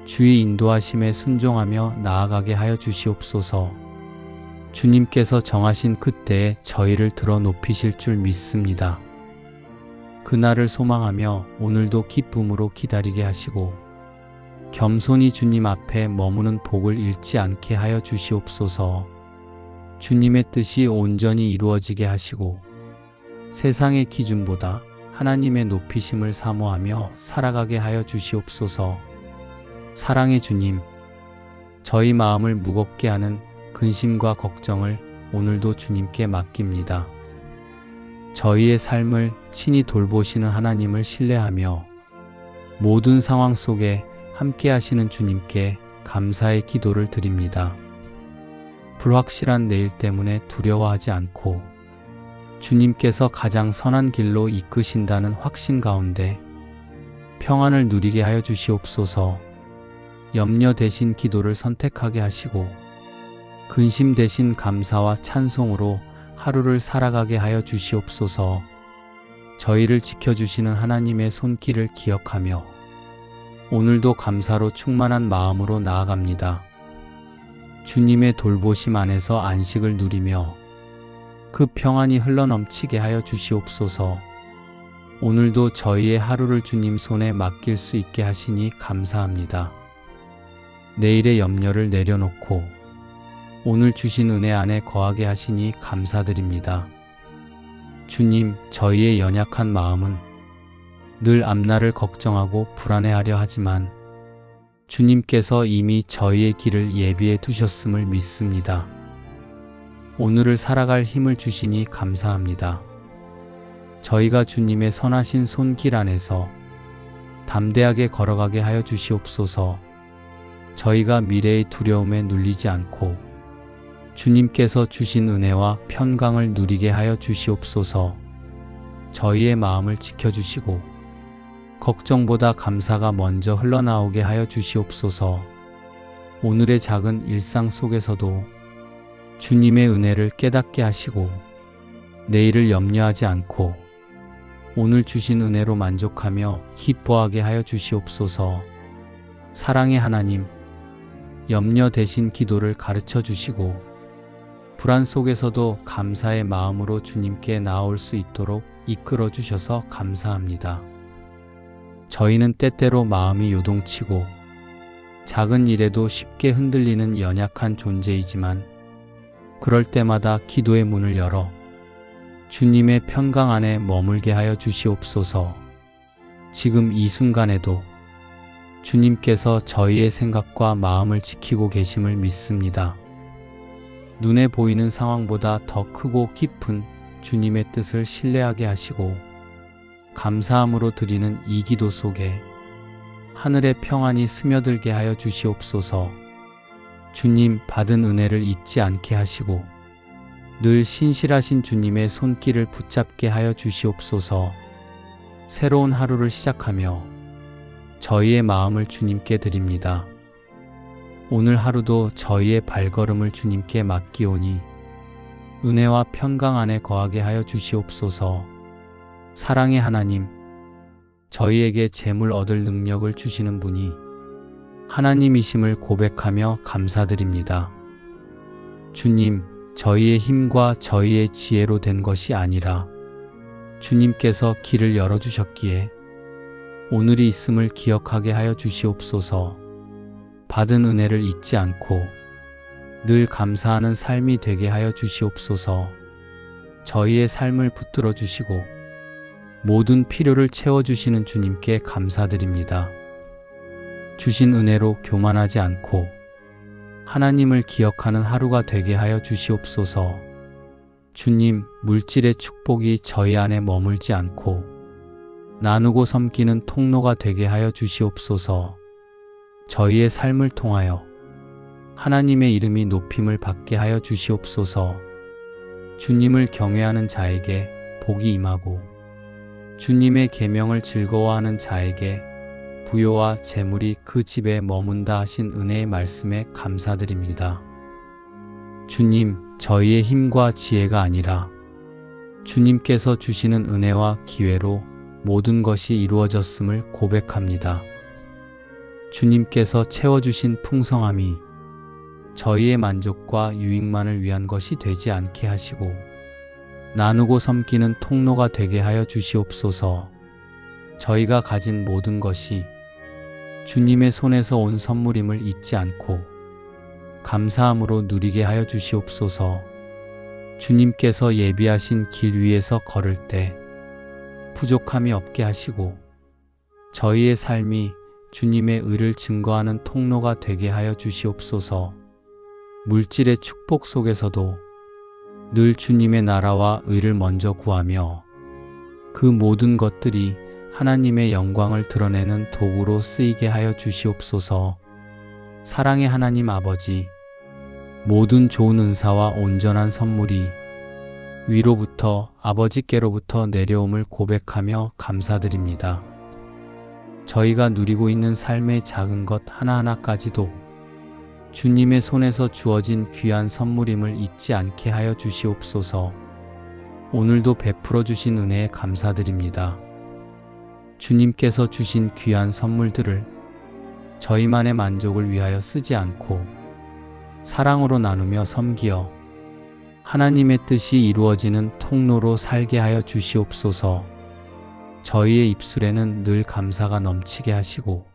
주의 인도하심에 순종하며 나아가게 하여 주시옵소서. 주님께서 정하신 그때에 저희를 들어 높이실 줄 믿습니다. 그날을 소망하며 오늘도 기쁨으로 기다리게 하시고 겸손히 주님 앞에 머무는 복을 잃지 않게 하여 주시옵소서. 주님의 뜻이 온전히 이루어지게 하시고 세상의 기준보다 하나님의 높이심을 사모하며 살아가게 하여 주시옵소서. 사랑의 주님, 저희 마음을 무겁게 하는 근심과 걱정을 오늘도 주님께 맡깁니다. 저희의 삶을 친히 돌보시는 하나님을 신뢰하며 모든 상황 속에 함께 하시는 주님께 감사의 기도를 드립니다. 불확실한 내일 때문에 두려워하지 않고 주님께서 가장 선한 길로 이끄신다는 확신 가운데 평안을 누리게 하여 주시옵소서. 염려 대신 기도를 선택하게 하시고 근심 대신 감사와 찬송으로 하루를 살아가게 하여 주시옵소서. 저희를 지켜주시는 하나님의 손길을 기억하며 오늘도 감사로 충만한 마음으로 나아갑니다. 주님의 돌보심 안에서 안식을 누리며 그 평안이 흘러넘치게 하여 주시옵소서. 오늘도 저희의 하루를 주님 손에 맡길 수 있게 하시니 감사합니다. 내일의 염려를 내려놓고 오늘 주신 은혜 안에 거하게 하시니 감사드립니다. 주님, 저희의 연약한 마음은 늘 앞날을 걱정하고 불안해하려 하지만 주님께서 이미 저희의 길을 예비해 두셨음을 믿습니다. 오늘을 살아갈 힘을 주시니 감사합니다. 저희가 주님의 선하신 손길 안에서 담대하게 걸어가게 하여 주시옵소서. 저희가 미래의 두려움에 눌리지 않고 주님께서 주신 은혜와 평강을 누리게 하여 주시옵소서. 저희의 마음을 지켜주시고 걱정보다 감사가 먼저 흘러나오게 하여 주시옵소서. 오늘의 작은 일상 속에서도 주님의 은혜를 깨닫게 하시고 내일을 염려하지 않고 오늘 주신 은혜로 만족하며 기뻐하게 하여 주시옵소서. 사랑의 하나님, 염려 대신 기도를 가르쳐 주시고 불안 속에서도 감사의 마음으로 주님께 나아올 수 있도록 이끌어 주셔서 감사합니다. 저희는 때때로 마음이 요동치고 작은 일에도 쉽게 흔들리는 연약한 존재이지만 그럴 때마다 기도의 문을 열어 주님의 평강 안에 머물게 하여 주시옵소서. 지금 이 순간에도 주님께서 저희의 생각과 마음을 지키고 계심을 믿습니다. 눈에 보이는 상황보다 더 크고 깊은 주님의 뜻을 신뢰하게 하시고 감사함으로 드리는 이 기도 속에 하늘의 평안이 스며들게 하여 주시옵소서. 주님 받은 은혜를 잊지 않게 하시고 늘 신실하신 주님의 손길을 붙잡게 하여 주시옵소서. 새로운 하루를 시작하며 저희의 마음을 주님께 드립니다. 오늘 하루도 저희의 발걸음을 주님께 맡기오니 은혜와 평강 안에 거하게 하여 주시옵소서. 사랑의 하나님, 저희에게 재물 얻을 능력을 주시는 분이 하나님이심을 고백하며 감사드립니다. 주님, 저희의 힘과 저희의 지혜로 된 것이 아니라 주님께서 길을 열어주셨기에 오늘이 있음을 기억하게 하여 주시옵소서. 받은 은혜를 잊지 않고 늘 감사하는 삶이 되게 하여 주시옵소서. 저희의 삶을 붙들어 주시고 모든 필요를 채워주시는 주님께 감사드립니다. 주신 은혜로 교만하지 않고 하나님을 기억하는 하루가 되게 하여 주시옵소서. 주님, 물질의 축복이 저희 안에 머물지 않고 나누고 섬기는 통로가 되게 하여 주시옵소서. 저희의 삶을 통하여 하나님의 이름이 높임을 받게 하여 주시옵소서. 주님을 경외하는 자에게 복이 임하고 주님의 계명을 즐거워하는 자에게 부요와 재물이 그 집에 머문다 하신 은혜의 말씀에 감사드립니다. 주님, 저희의 힘과 지혜가 아니라 주님께서 주시는 은혜와 기회로 모든 것이 이루어졌음을 고백합니다. 주님께서 채워주신 풍성함이 저희의 만족과 유익만을 위한 것이 되지 않게 하시고 나누고 섬기는 통로가 되게 하여 주시옵소서. 저희가 가진 모든 것이 주님의 손에서 온 선물임을 잊지 않고 감사함으로 누리게 하여 주시옵소서. 주님께서 예비하신 길 위에서 걸을 때 부족함이 없게 하시고 저희의 삶이 주님의 의를 증거하는 통로가 되게 하여 주시옵소서. 물질의 축복 속에서도 늘 주님의 나라와 의를 먼저 구하며 그 모든 것들이 하나님의 영광을 드러내는 도구로 쓰이게 하여 주시옵소서. 사랑의 하나님 아버지, 모든 좋은 은사와 온전한 선물이 위로부터 아버지께로부터 내려옴을 고백하며 감사드립니다. 저희가 누리고 있는 삶의 작은 것 하나하나까지도 주님의 손에서 주어진 귀한 선물임을 잊지 않게 하여 주시옵소서. 오늘도 베풀어 주신 은혜에 감사드립니다. 주님께서 주신 귀한 선물들을 저희만의 만족을 위하여 쓰지 않고 사랑으로 나누며 섬기어 하나님의 뜻이 이루어지는 통로로 살게 하여 주시옵소서. 저희의 입술에는 늘 감사가 넘치게 하시고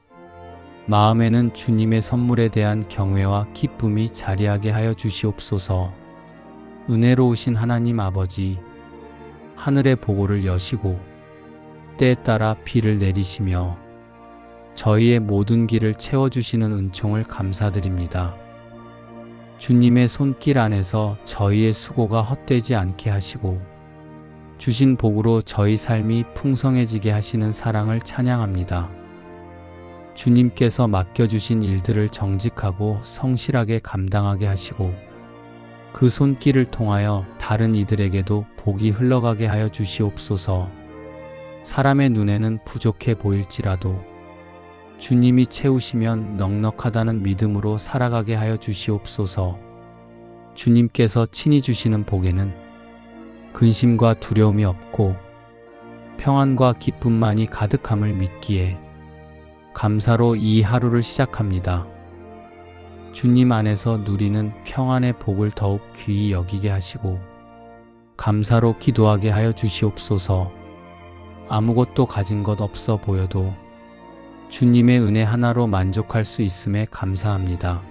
마음에는 주님의 선물에 대한 경외와 기쁨이 자리하게 하여 주시옵소서. 은혜로우신 하나님 아버지, 하늘의 보고를 여시고 때에 따라 비를 내리시며 저희의 모든 길을 채워주시는 은총을 감사드립니다. 주님의 손길 안에서 저희의 수고가 헛되지 않게 하시고 주신 복으로 저희 삶이 풍성해지게 하시는 사랑을 찬양합니다. 주님께서 맡겨주신 일들을 정직하고 성실하게 감당하게 하시고 그 손길을 통하여 다른 이들에게도 복이 흘러가게 하여 주시옵소서. 사람의 눈에는 부족해 보일지라도 주님이 채우시면 넉넉하다는 믿음으로 살아가게 하여 주시옵소서. 주님께서 친히 주시는 복에는 근심과 두려움이 없고 평안과 기쁨만이 가득함을 믿기에 감사로 이 하루를 시작합니다. 주님 안에서 누리는 평안의 복을 더욱 귀히 여기게 하시고 감사로 기도하게 하여 주시옵소서. 아무것도 가진 것 없어 보여도 주님의 은혜 하나로 만족할 수 있음에 감사합니다.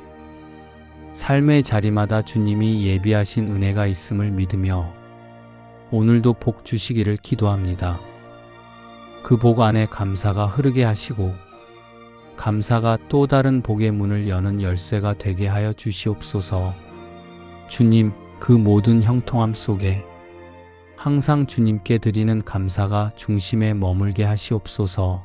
삶의 자리마다 주님이 예비하신 은혜가 있음을 믿으며 오늘도 복 주시기를 기도합니다. 그 복 안에 감사가 흐르게 하시고 감사가 또 다른 복의 문을 여는 열쇠가 되게 하여 주시옵소서. 주님, 그 모든 형통함 속에 항상 주님께 드리는 감사가 중심에 머물게 하시옵소서.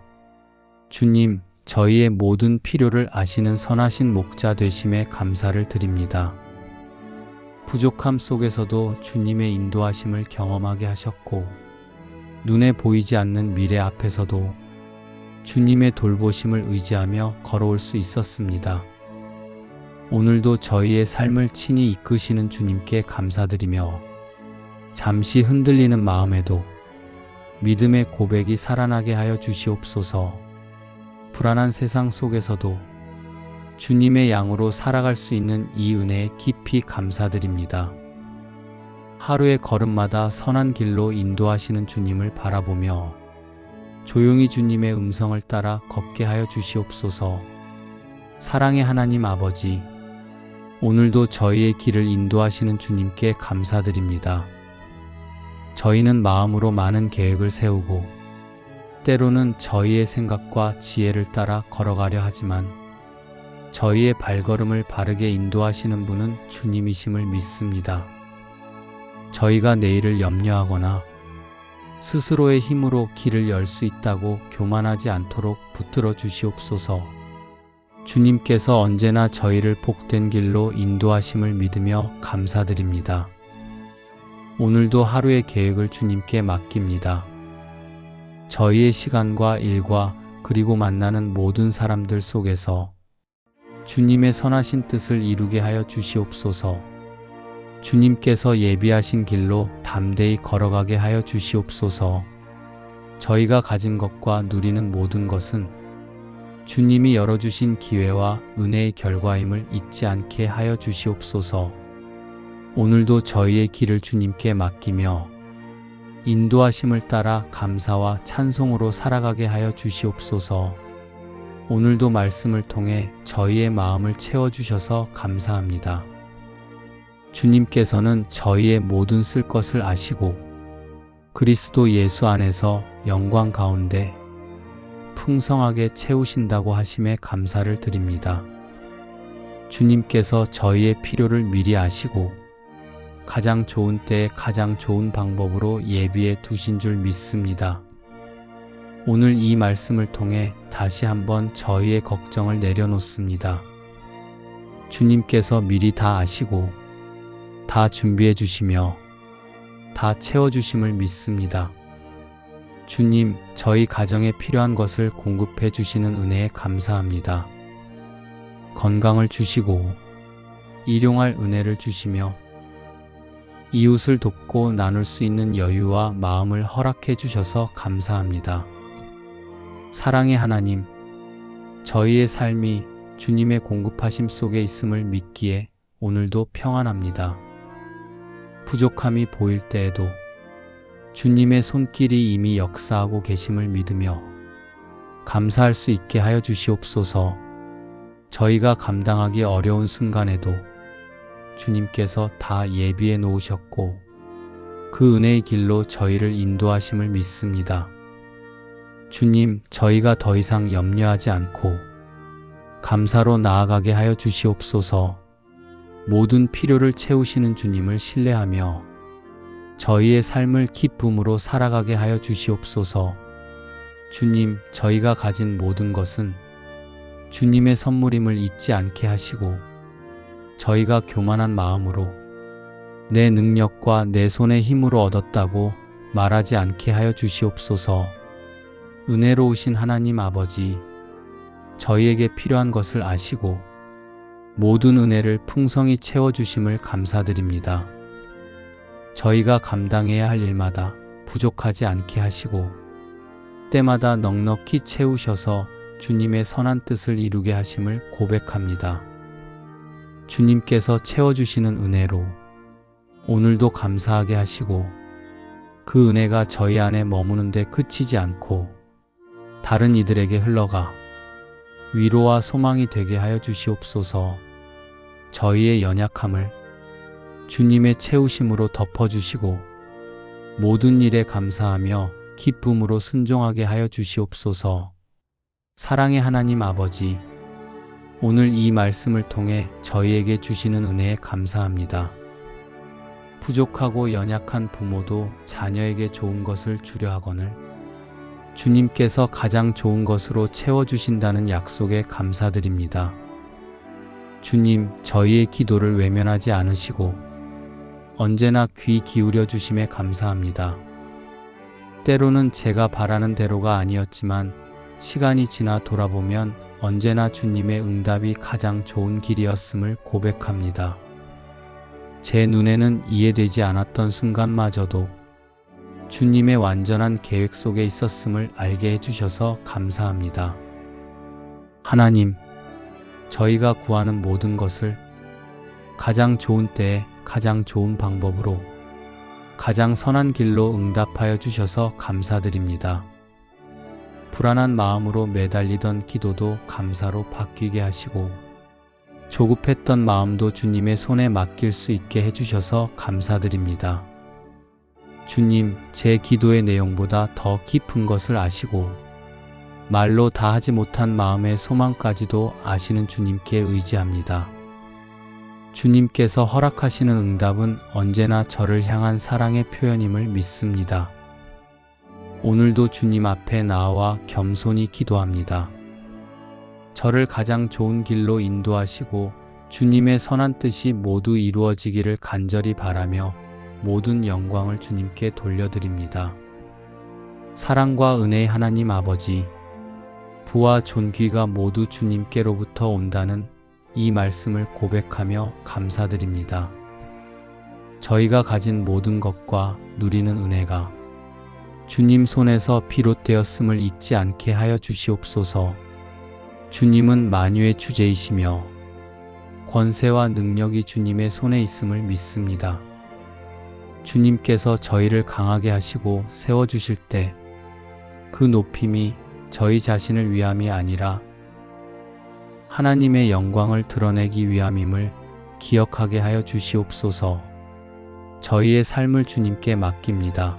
주님, 저희의 모든 필요를 아시는 선하신 목자 되심에 감사를 드립니다. 부족함 속에서도 주님의 인도하심을 경험하게 하셨고 눈에 보이지 않는 미래 앞에서도 주님의 돌보심을 의지하며 걸어올 수 있었습니다. 오늘도 저희의 삶을 친히 이끄시는 주님께 감사드리며 잠시 흔들리는 마음에도 믿음의 고백이 살아나게 하여 주시옵소서. 불안한 세상 속에서도 주님의 양으로 살아갈 수 있는 이 은혜에 깊이 감사드립니다. 하루의 걸음마다 선한 길로 인도하시는 주님을 바라보며 조용히 주님의 음성을 따라 걷게 하여 주시옵소서. 사랑의 하나님 아버지, 오늘도 저희의 길을 인도하시는 주님께 감사드립니다. 저희는 마음으로 많은 계획을 세우고 때로는 저희의 생각과 지혜를 따라 걸어가려 하지만 저희의 발걸음을 바르게 인도하시는 분은 주님이심을 믿습니다. 저희가 내일을 염려하거나 스스로의 힘으로 길을 열 수 있다고 교만하지 않도록 붙들어 주시옵소서. 주님께서 언제나 저희를 복된 길로 인도하심을 믿으며 감사드립니다. 오늘도 하루의 계획을 주님께 맡깁니다. 저희의 시간과 일과 그리고 만나는 모든 사람들 속에서 주님의 선하신 뜻을 이루게 하여 주시옵소서. 주님께서 예비하신 길로 담대히 걸어가게 하여 주시옵소서. 저희가 가진 것과 누리는 모든 것은 주님이 열어주신 기회와 은혜의 결과임을 잊지 않게 하여 주시옵소서. 오늘도 저희의 길을 주님께 맡기며 인도하심을 따라 감사와 찬송으로 살아가게 하여 주시옵소서. 오늘도 말씀을 통해 저희의 마음을 채워주셔서 감사합니다. 주님께서는 저희의 모든 쓸 것을 아시고 그리스도 예수 안에서 영광 가운데 풍성하게 채우신다고 하심에 감사를 드립니다. 주님께서 저희의 필요를 미리 아시고 가장 좋은 때에 가장 좋은 방법으로 예비해 두신 줄 믿습니다. 오늘 이 말씀을 통해 다시 한번 저희의 걱정을 내려놓습니다. 주님께서 미리 다 아시고 다 준비해 주시며 다 채워주심을 믿습니다. 주님, 저희 가정에 필요한 것을 공급해 주시는 은혜에 감사합니다. 건강을 주시고 일용할 은혜를 주시며 이웃을 돕고 나눌 수 있는 여유와 마음을 허락해 주셔서 감사합니다. 사랑의 하나님, 저희의 삶이 주님의 공급하심 속에 있음을 믿기에 오늘도 평안합니다. 부족함이 보일 때에도 주님의 손길이 이미 역사하고 계심을 믿으며 감사할 수 있게 하여 주시옵소서. 저희가 감당하기 어려운 순간에도 주님께서 다 예비해 놓으셨고 그 은혜의 길로 저희를 인도하심을 믿습니다. 주님, 저희가 더 이상 염려하지 않고 감사로 나아가게 하여 주시옵소서. 모든 필요를 채우시는 주님을 신뢰하며 저희의 삶을 기쁨으로 살아가게 하여 주시옵소서. 주님, 저희가 가진 모든 것은 주님의 선물임을 잊지 않게 하시고 저희가 교만한 마음으로 내 능력과 내 손의 힘으로 얻었다고 말하지 않게 하여 주시옵소서. 은혜로우신 하나님 아버지, 저희에게 필요한 것을 아시고 모든 은혜를 풍성히 채워주심을 감사드립니다. 저희가 감당해야 할 일마다 부족하지 않게 하시고 때마다 넉넉히 채우셔서 주님의 선한 뜻을 이루게 하심을 고백합니다. 주님께서 채워주시는 은혜로 오늘도 감사하게 하시고 그 은혜가 저희 안에 머무는 데 그치지 않고 다른 이들에게 흘러가 위로와 소망이 되게 하여 주시옵소서. 저희의 연약함을 주님의 채우심으로 덮어주시고 모든 일에 감사하며 기쁨으로 순종하게 하여 주시옵소서. 사랑의 하나님 아버지, 오늘 이 말씀을 통해 저희에게 주시는 은혜에 감사합니다. 부족하고 연약한 부모도 자녀에게 좋은 것을 주려 하거늘 주님께서 가장 좋은 것으로 채워주신다는 약속에 감사드립니다. 주님, 저희의 기도를 외면하지 않으시고 언제나 귀 기울여 주심에 감사합니다. 때로는 제가 바라는 대로가 아니었지만 시간이 지나 돌아보면 언제나 주님의 응답이 가장 좋은 길이었음을 고백합니다. 제 눈에는 이해되지 않았던 순간마저도 주님의 완전한 계획 속에 있었음을 알게 해주셔서 감사합니다. 하나님, 저희가 구하는 모든 것을 가장 좋은 때에 가장 좋은 방법으로 가장 선한 길로 응답하여 주셔서 감사드립니다. 불안한 마음으로 매달리던 기도도 감사로 바뀌게 하시고 조급했던 마음도 주님의 손에 맡길 수 있게 해주셔서 감사드립니다. 주님, 제 기도의 내용보다 더 깊은 것을 아시고 말로 다 하지 못한 마음의 소망까지도 아시는 주님께 의지합니다. 주님께서 허락하시는 응답은 언제나 저를 향한 사랑의 표현임을 믿습니다. 오늘도 주님 앞에 나와 겸손히 기도합니다. 저를 가장 좋은 길로 인도하시고 주님의 선한 뜻이 모두 이루어지기를 간절히 바라며 모든 영광을 주님께 돌려드립니다. 사랑과 은혜의 하나님 아버지, 부와 존귀가 모두 주님께로부터 온다는 이 말씀을 고백하며 감사드립니다. 저희가 가진 모든 것과 누리는 은혜가 주님 손에서 비롯되었음을 잊지 않게 하여 주시옵소서. 주님은 만유의 주제이시며 권세와 능력이 주님의 손에 있음을 믿습니다. 주님께서 저희를 강하게 하시고 세워주실 때 그 높임이 저희 자신을 위함이 아니라 하나님의 영광을 드러내기 위함임을 기억하게 하여 주시옵소서. 저희의 삶을 주님께 맡깁니다.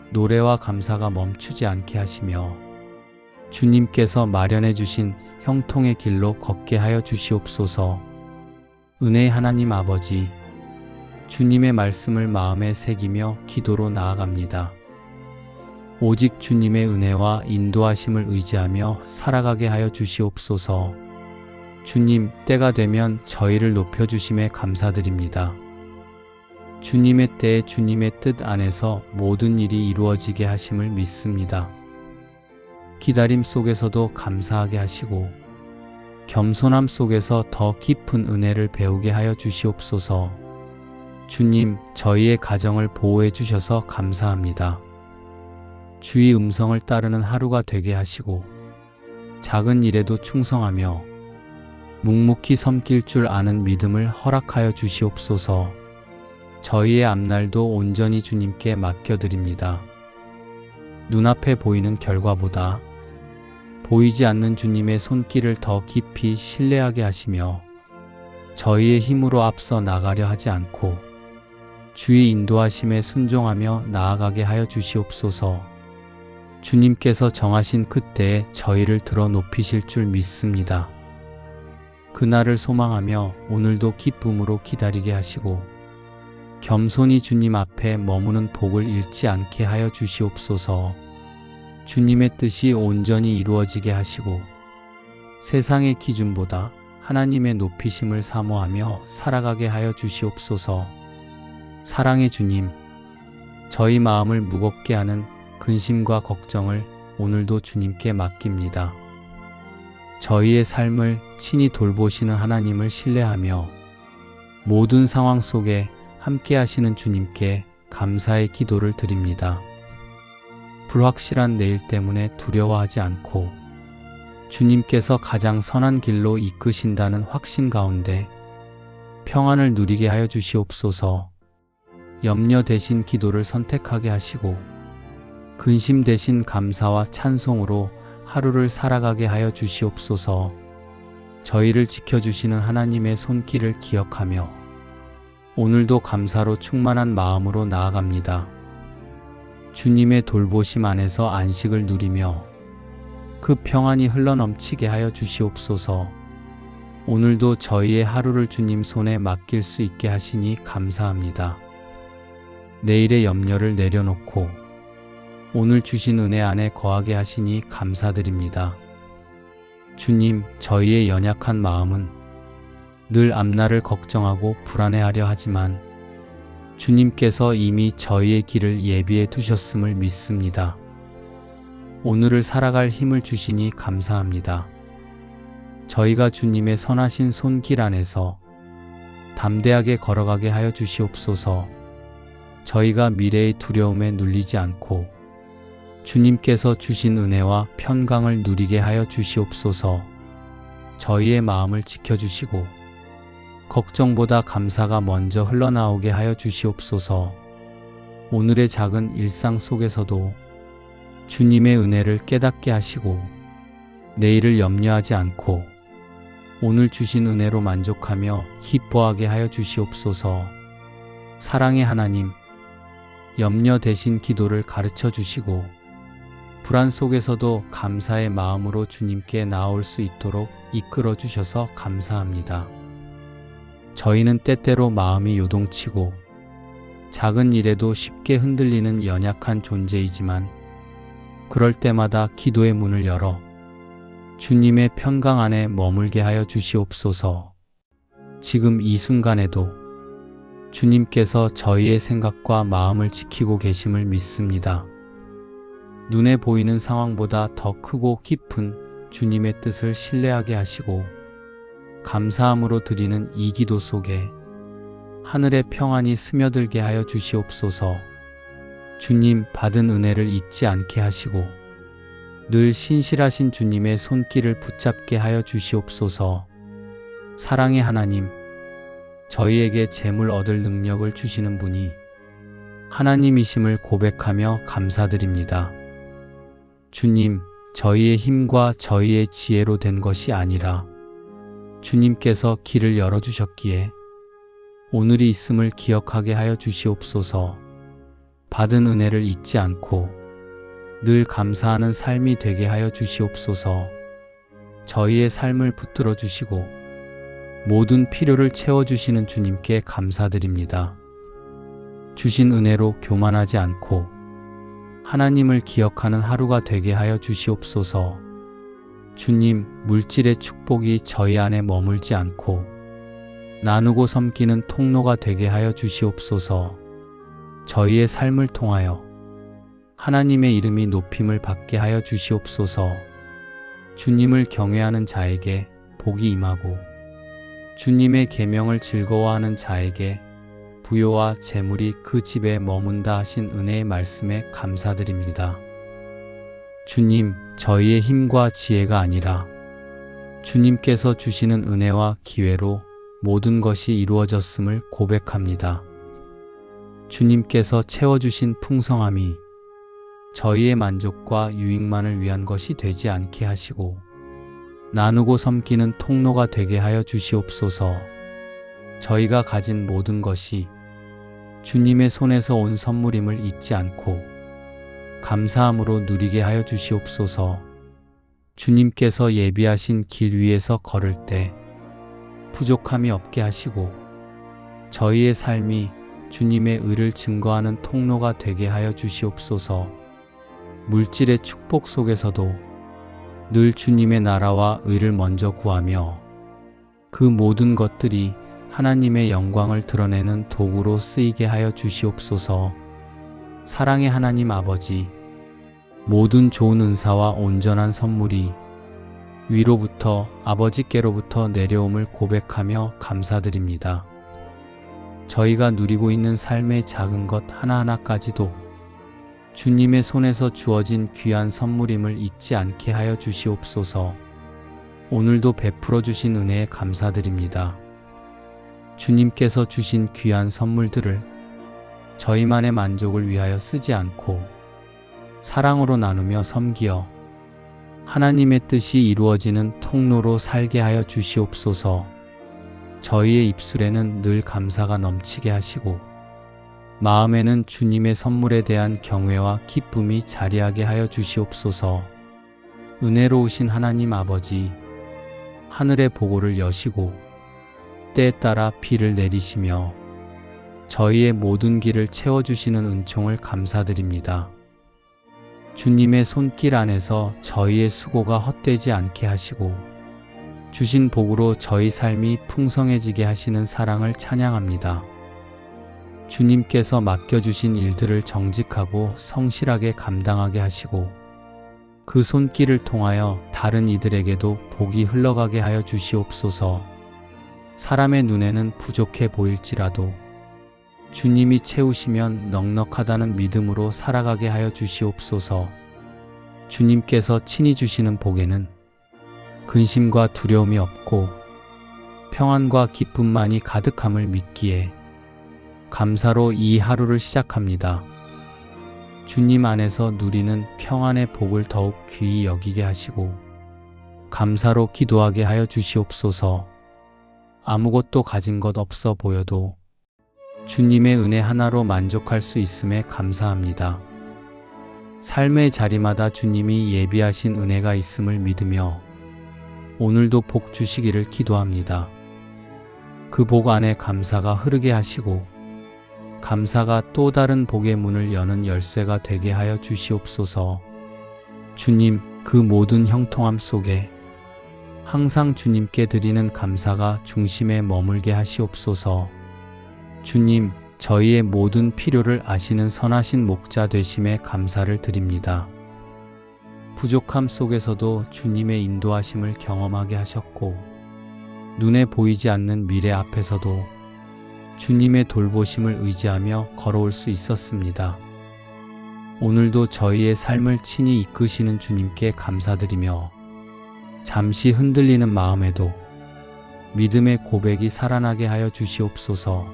노래와 감사가 멈추지 않게 하시며 주님께서 마련해 주신 형통의 길로 걷게 하여 주시옵소서. 은혜의 하나님 아버지, 주님의 말씀을 마음에 새기며 기도로 나아갑니다. 오직 주님의 은혜와 인도하심을 의지하며 살아가게 하여 주시옵소서. 주님, 때가 되면 저희를 높여주심에 감사드립니다. 주님의 때에 주님의 뜻 안에서 모든 일이 이루어지게 하심을 믿습니다. 기다림 속에서도 감사하게 하시고 겸손함 속에서 더 깊은 은혜를 배우게 하여 주시옵소서. 주님, 저희의 가정을 보호해 주셔서 감사합니다. 주의 음성을 따르는 하루가 되게 하시고 작은 일에도 충성하며 묵묵히 섬길 줄 아는 믿음을 허락하여 주시옵소서. 저희의 앞날도 온전히 주님께 맡겨드립니다. 눈앞에 보이는 결과보다 보이지 않는 주님의 손길을 더 깊이 신뢰하게 하시며 저희의 힘으로 앞서 나가려 하지 않고 주의 인도하심에 순종하며 나아가게 하여 주시옵소서. 주님께서 정하신 그때에 저희를 들어 높이실 줄 믿습니다. 그날을 소망하며 오늘도 기쁨으로 기다리게 하시고 겸손히 주님 앞에 머무는 복을 잃지 않게 하여 주시옵소서. 주님의 뜻이 온전히 이루어지게 하시고 세상의 기준보다 하나님의 높이심을 사모하며 살아가게 하여 주시옵소서. 사랑의 주님, 저희 마음을 무겁게 하는 근심과 걱정을 오늘도 주님께 맡깁니다. 저희의 삶을 친히 돌보시는 하나님을 신뢰하며 모든 상황 속에 함께 하시는 주님께 감사의 기도를 드립니다. 불확실한 내일 때문에 두려워하지 않고 주님께서 가장 선한 길로 이끄신다는 확신 가운데 평안을 누리게 하여 주시옵소서. 염려 대신 기도를 선택하게 하시고 근심 대신 감사와 찬송으로 하루를 살아가게 하여 주시옵소서. 저희를 지켜주시는 하나님의 손길을 기억하며 오늘도 감사로 충만한 마음으로 나아갑니다. 주님의 돌보심 안에서 안식을 누리며 그 평안이 흘러넘치게 하여 주시옵소서. 오늘도 저희의 하루를 주님 손에 맡길 수 있게 하시니 감사합니다. 내일의 염려를 내려놓고 오늘 주신 은혜 안에 거하게 하시니 감사드립니다. 주님, 저희의 연약한 마음은 늘 앞날을 걱정하고 불안해하려 하지만 주님께서 이미 저희의 길을 예비해 두셨음을 믿습니다. 오늘을 살아갈 힘을 주시니 감사합니다. 저희가 주님의 선하신 손길 안에서 담대하게 걸어가게 하여 주시옵소서. 저희가 미래의 두려움에 눌리지 않고 주님께서 주신 은혜와 평강을 누리게 하여 주시옵소서. 저희의 마음을 지켜주시고 걱정보다 감사가 먼저 흘러나오게 하여 주시옵소서. 오늘의 작은 일상 속에서도 주님의 은혜를 깨닫게 하시고 내일을 염려하지 않고 오늘 주신 은혜로 만족하며 기뻐하게 하여 주시옵소서. 사랑의 하나님, 염려 대신 기도를 가르쳐 주시고 불안 속에서도 감사의 마음으로 주님께 나아올 수 있도록 이끌어 주셔서 감사합니다. 저희는 때때로 마음이 요동치고 작은 일에도 쉽게 흔들리는 연약한 존재이지만 그럴 때마다 기도의 문을 열어 주님의 평강 안에 머물게 하여 주시옵소서. 지금 이 순간에도 주님께서 저희의 생각과 마음을 지키고 계심을 믿습니다. 눈에 보이는 상황보다 더 크고 깊은 주님의 뜻을 신뢰하게 하시고 감사함으로 드리는 이 기도 속에 하늘의 평안이 스며들게 하여 주시옵소서. 주님, 받은 은혜를 잊지 않게 하시고 늘 신실하신 주님의 손길을 붙잡게 하여 주시옵소서. 사랑의 하나님, 저희에게 재물 얻을 능력을 주시는 분이 하나님이심을 고백하며 감사드립니다. 주님, 저희의 힘과 저희의 지혜로 된 것이 아니라 주님께서 길을 열어주셨기에 오늘이 있음을 기억하게 하여 주시옵소서. 받은 은혜를 잊지 않고 늘 감사하는 삶이 되게 하여 주시옵소서. 저희의 삶을 붙들어 주시고 모든 필요를 채워주시는 주님께 감사드립니다. 주신 은혜로 교만하지 않고 하나님을 기억하는 하루가 되게 하여 주시옵소서. 주님, 물질의 축복이 저희 안에 머물지 않고 나누고 섬기는 통로가 되게 하여 주시옵소서. 저희의 삶을 통하여 하나님의 이름이 높임을 받게 하여 주시옵소서. 주님을 경외하는 자에게 복이 임하고 주님의 계명을 즐거워하는 자에게 부요와 재물이 그 집에 머문다 하신 은혜의 말씀에 감사드립니다. 주님, 저희의 힘과 지혜가 아니라 주님께서 주시는 은혜와 기회로 모든 것이 이루어졌음을 고백합니다. 주님께서 채워주신 풍성함이 저희의 만족과 유익만을 위한 것이 되지 않게 하시고 나누고 섬기는 통로가 되게 하여 주시옵소서. 저희가 가진 모든 것이 주님의 손에서 온 선물임을 잊지 않고 감사함으로 누리게 하여 주시옵소서. 주님께서 예비하신 길 위에서 걸을 때 부족함이 없게 하시고 저희의 삶이 주님의 의를 증거하는 통로가 되게 하여 주시옵소서. 물질의 축복 속에서도 늘 주님의 나라와 의를 먼저 구하며 그 모든 것들이 하나님의 영광을 드러내는 도구로 쓰이게 하여 주시옵소서. 사랑의 하나님 아버지, 모든 좋은 은사와 온전한 선물이 위로부터 아버지께로부터 내려옴을 고백하며 감사드립니다. 저희가 누리고 있는 삶의 작은 것 하나하나까지도 주님의 손에서 주어진 귀한 선물임을 잊지 않게 하여 주시옵소서. 오늘도 베풀어 주신 은혜에 감사드립니다. 주님께서 주신 귀한 선물들을 저희만의 만족을 위하여 쓰지 않고 사랑으로 나누며 섬기어 하나님의 뜻이 이루어지는 통로로 살게 하여 주시옵소서. 저희의 입술에는 늘 감사가 넘치게 하시고 마음에는 주님의 선물에 대한 경외와 기쁨이 자리하게 하여 주시옵소서. 은혜로우신 하나님 아버지, 하늘의 보고를 여시고 때에 따라 비를 내리시며 저희의 모든 길을 채워주시는 은총을 감사드립니다. 주님의 손길 안에서 저희의 수고가 헛되지 않게 하시고 주신 복으로 저희 삶이 풍성해지게 하시는 사랑을 찬양합니다. 주님께서 맡겨주신 일들을 정직하고 성실하게 감당하게 하시고 그 손길을 통하여 다른 이들에게도 복이 흘러가게 하여 주시옵소서. 사람의 눈에는 부족해 보일지라도 주님이 채우시면 넉넉하다는 믿음으로 살아가게 하여 주시옵소서. 주님께서 친히 주시는 복에는 근심과 두려움이 없고 평안과 기쁨만이 가득함을 믿기에 감사로 이 하루를 시작합니다. 주님 안에서 누리는 평안의 복을 더욱 귀히 여기게 하시고 감사로 기도하게 하여 주시옵소서. 아무것도 가진 것 없어 보여도 주님의 은혜 하나로 만족할 수 있음에 감사합니다. 삶의 자리마다 주님이 예비하신 은혜가 있음을 믿으며 오늘도 복 주시기를 기도합니다. 그 복 안에 감사가 흐르게 하시고 감사가 또 다른 복의 문을 여는 열쇠가 되게 하여 주시옵소서. 주님, 그 모든 형통함 속에 항상 주님께 드리는 감사가 중심에 머물게 하시옵소서. 주님, 저희의 모든 필요를 아시는 선하신 목자 되심에 감사를 드립니다. 부족함 속에서도 주님의 인도하심을 경험하게 하셨고 눈에 보이지 않는 미래 앞에서도 주님의 돌보심을 의지하며 걸어올 수 있었습니다. 오늘도 저희의 삶을 친히 이끄시는 주님께 감사드리며 잠시 흔들리는 마음에도 믿음의 고백이 살아나게 하여 주시옵소서.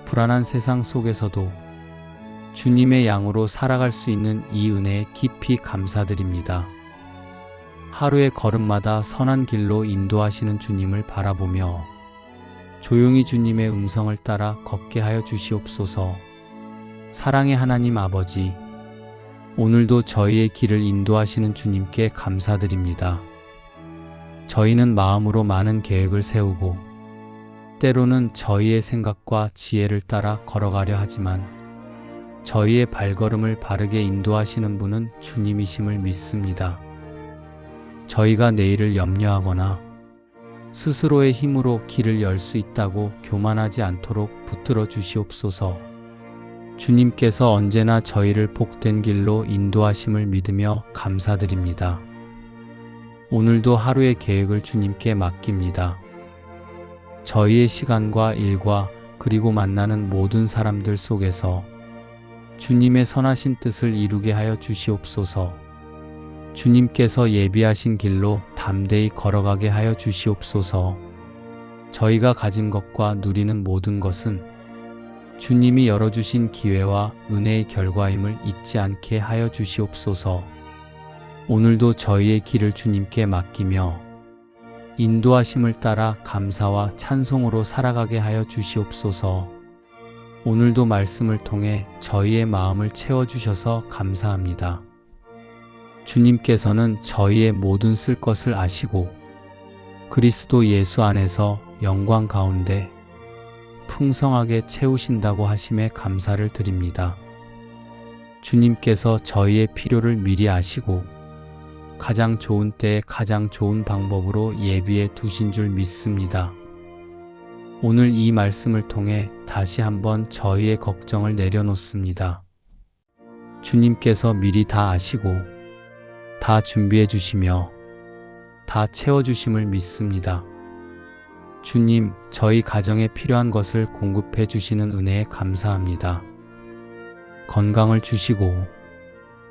불안한 세상 속에서도 주님의 양으로 살아갈 수 있는 이 은혜에 깊이 감사드립니다. 하루의 걸음마다 선한 길로 인도하시는 주님을 바라보며 조용히 주님의 음성을 따라 걷게 하여 주시옵소서. 사랑의 하나님 아버지, 오늘도 저희의 길을 인도하시는 주님께 감사드립니다. 저희는 마음으로 많은 계획을 세우고 때로는 저희의 생각과 지혜를 따라 걸어가려 하지만 저희의 발걸음을 바르게 인도하시는 분은 주님이심을 믿습니다. 저희가 내일을 염려하거나 스스로의 힘으로 길을 열 수 있다고 교만하지 않도록 붙들어 주시옵소서. 주님께서 언제나 저희를 복된 길로 인도하심을 믿으며 감사드립니다. 오늘도 하루의 계획을 주님께 맡깁니다. 저희의 시간과 일과 그리고 만나는 모든 사람들 속에서 주님의 선하신 뜻을 이루게 하여 주시옵소서. 주님께서 예비하신 길로 담대히 걸어가게 하여 주시옵소서. 저희가 가진 것과 누리는 모든 것은 주님이 열어주신 기회와 은혜의 결과임을 잊지 않게 하여 주시옵소서. 오늘도 저희의 길을 주님께 맡기며 인도하심을 따라 감사와 찬송으로 살아가게 하여 주시옵소서. 오늘도 말씀을 통해 저희의 마음을 채워주셔서 감사합니다. 주님께서는 저희의 모든 쓸 것을 아시고 그리스도 예수 안에서 영광 가운데 풍성하게 채우신다고 하심에 감사를 드립니다. 주님께서 저희의 필요를 미리 아시고 가장 좋은 때에 가장 좋은 방법으로 예비해 두신 줄 믿습니다. 오늘 이 말씀을 통해 다시 한번 저희의 걱정을 내려놓습니다. 주님께서 미리 다 아시고 다 준비해 주시며 다 채워주심을 믿습니다. 주님, 저희 가정에 필요한 것을 공급해 주시는 은혜에 감사합니다. 건강을 주시고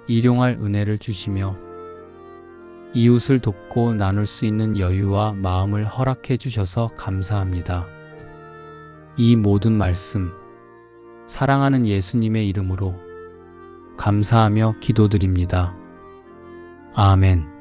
일용할 은혜를 주시며 이웃을 돕고 나눌 수 있는 여유와 마음을 허락해 주셔서 감사합니다. 이 모든 말씀, 사랑하는 예수님의 이름으로 감사하며 기도드립니다. 아멘.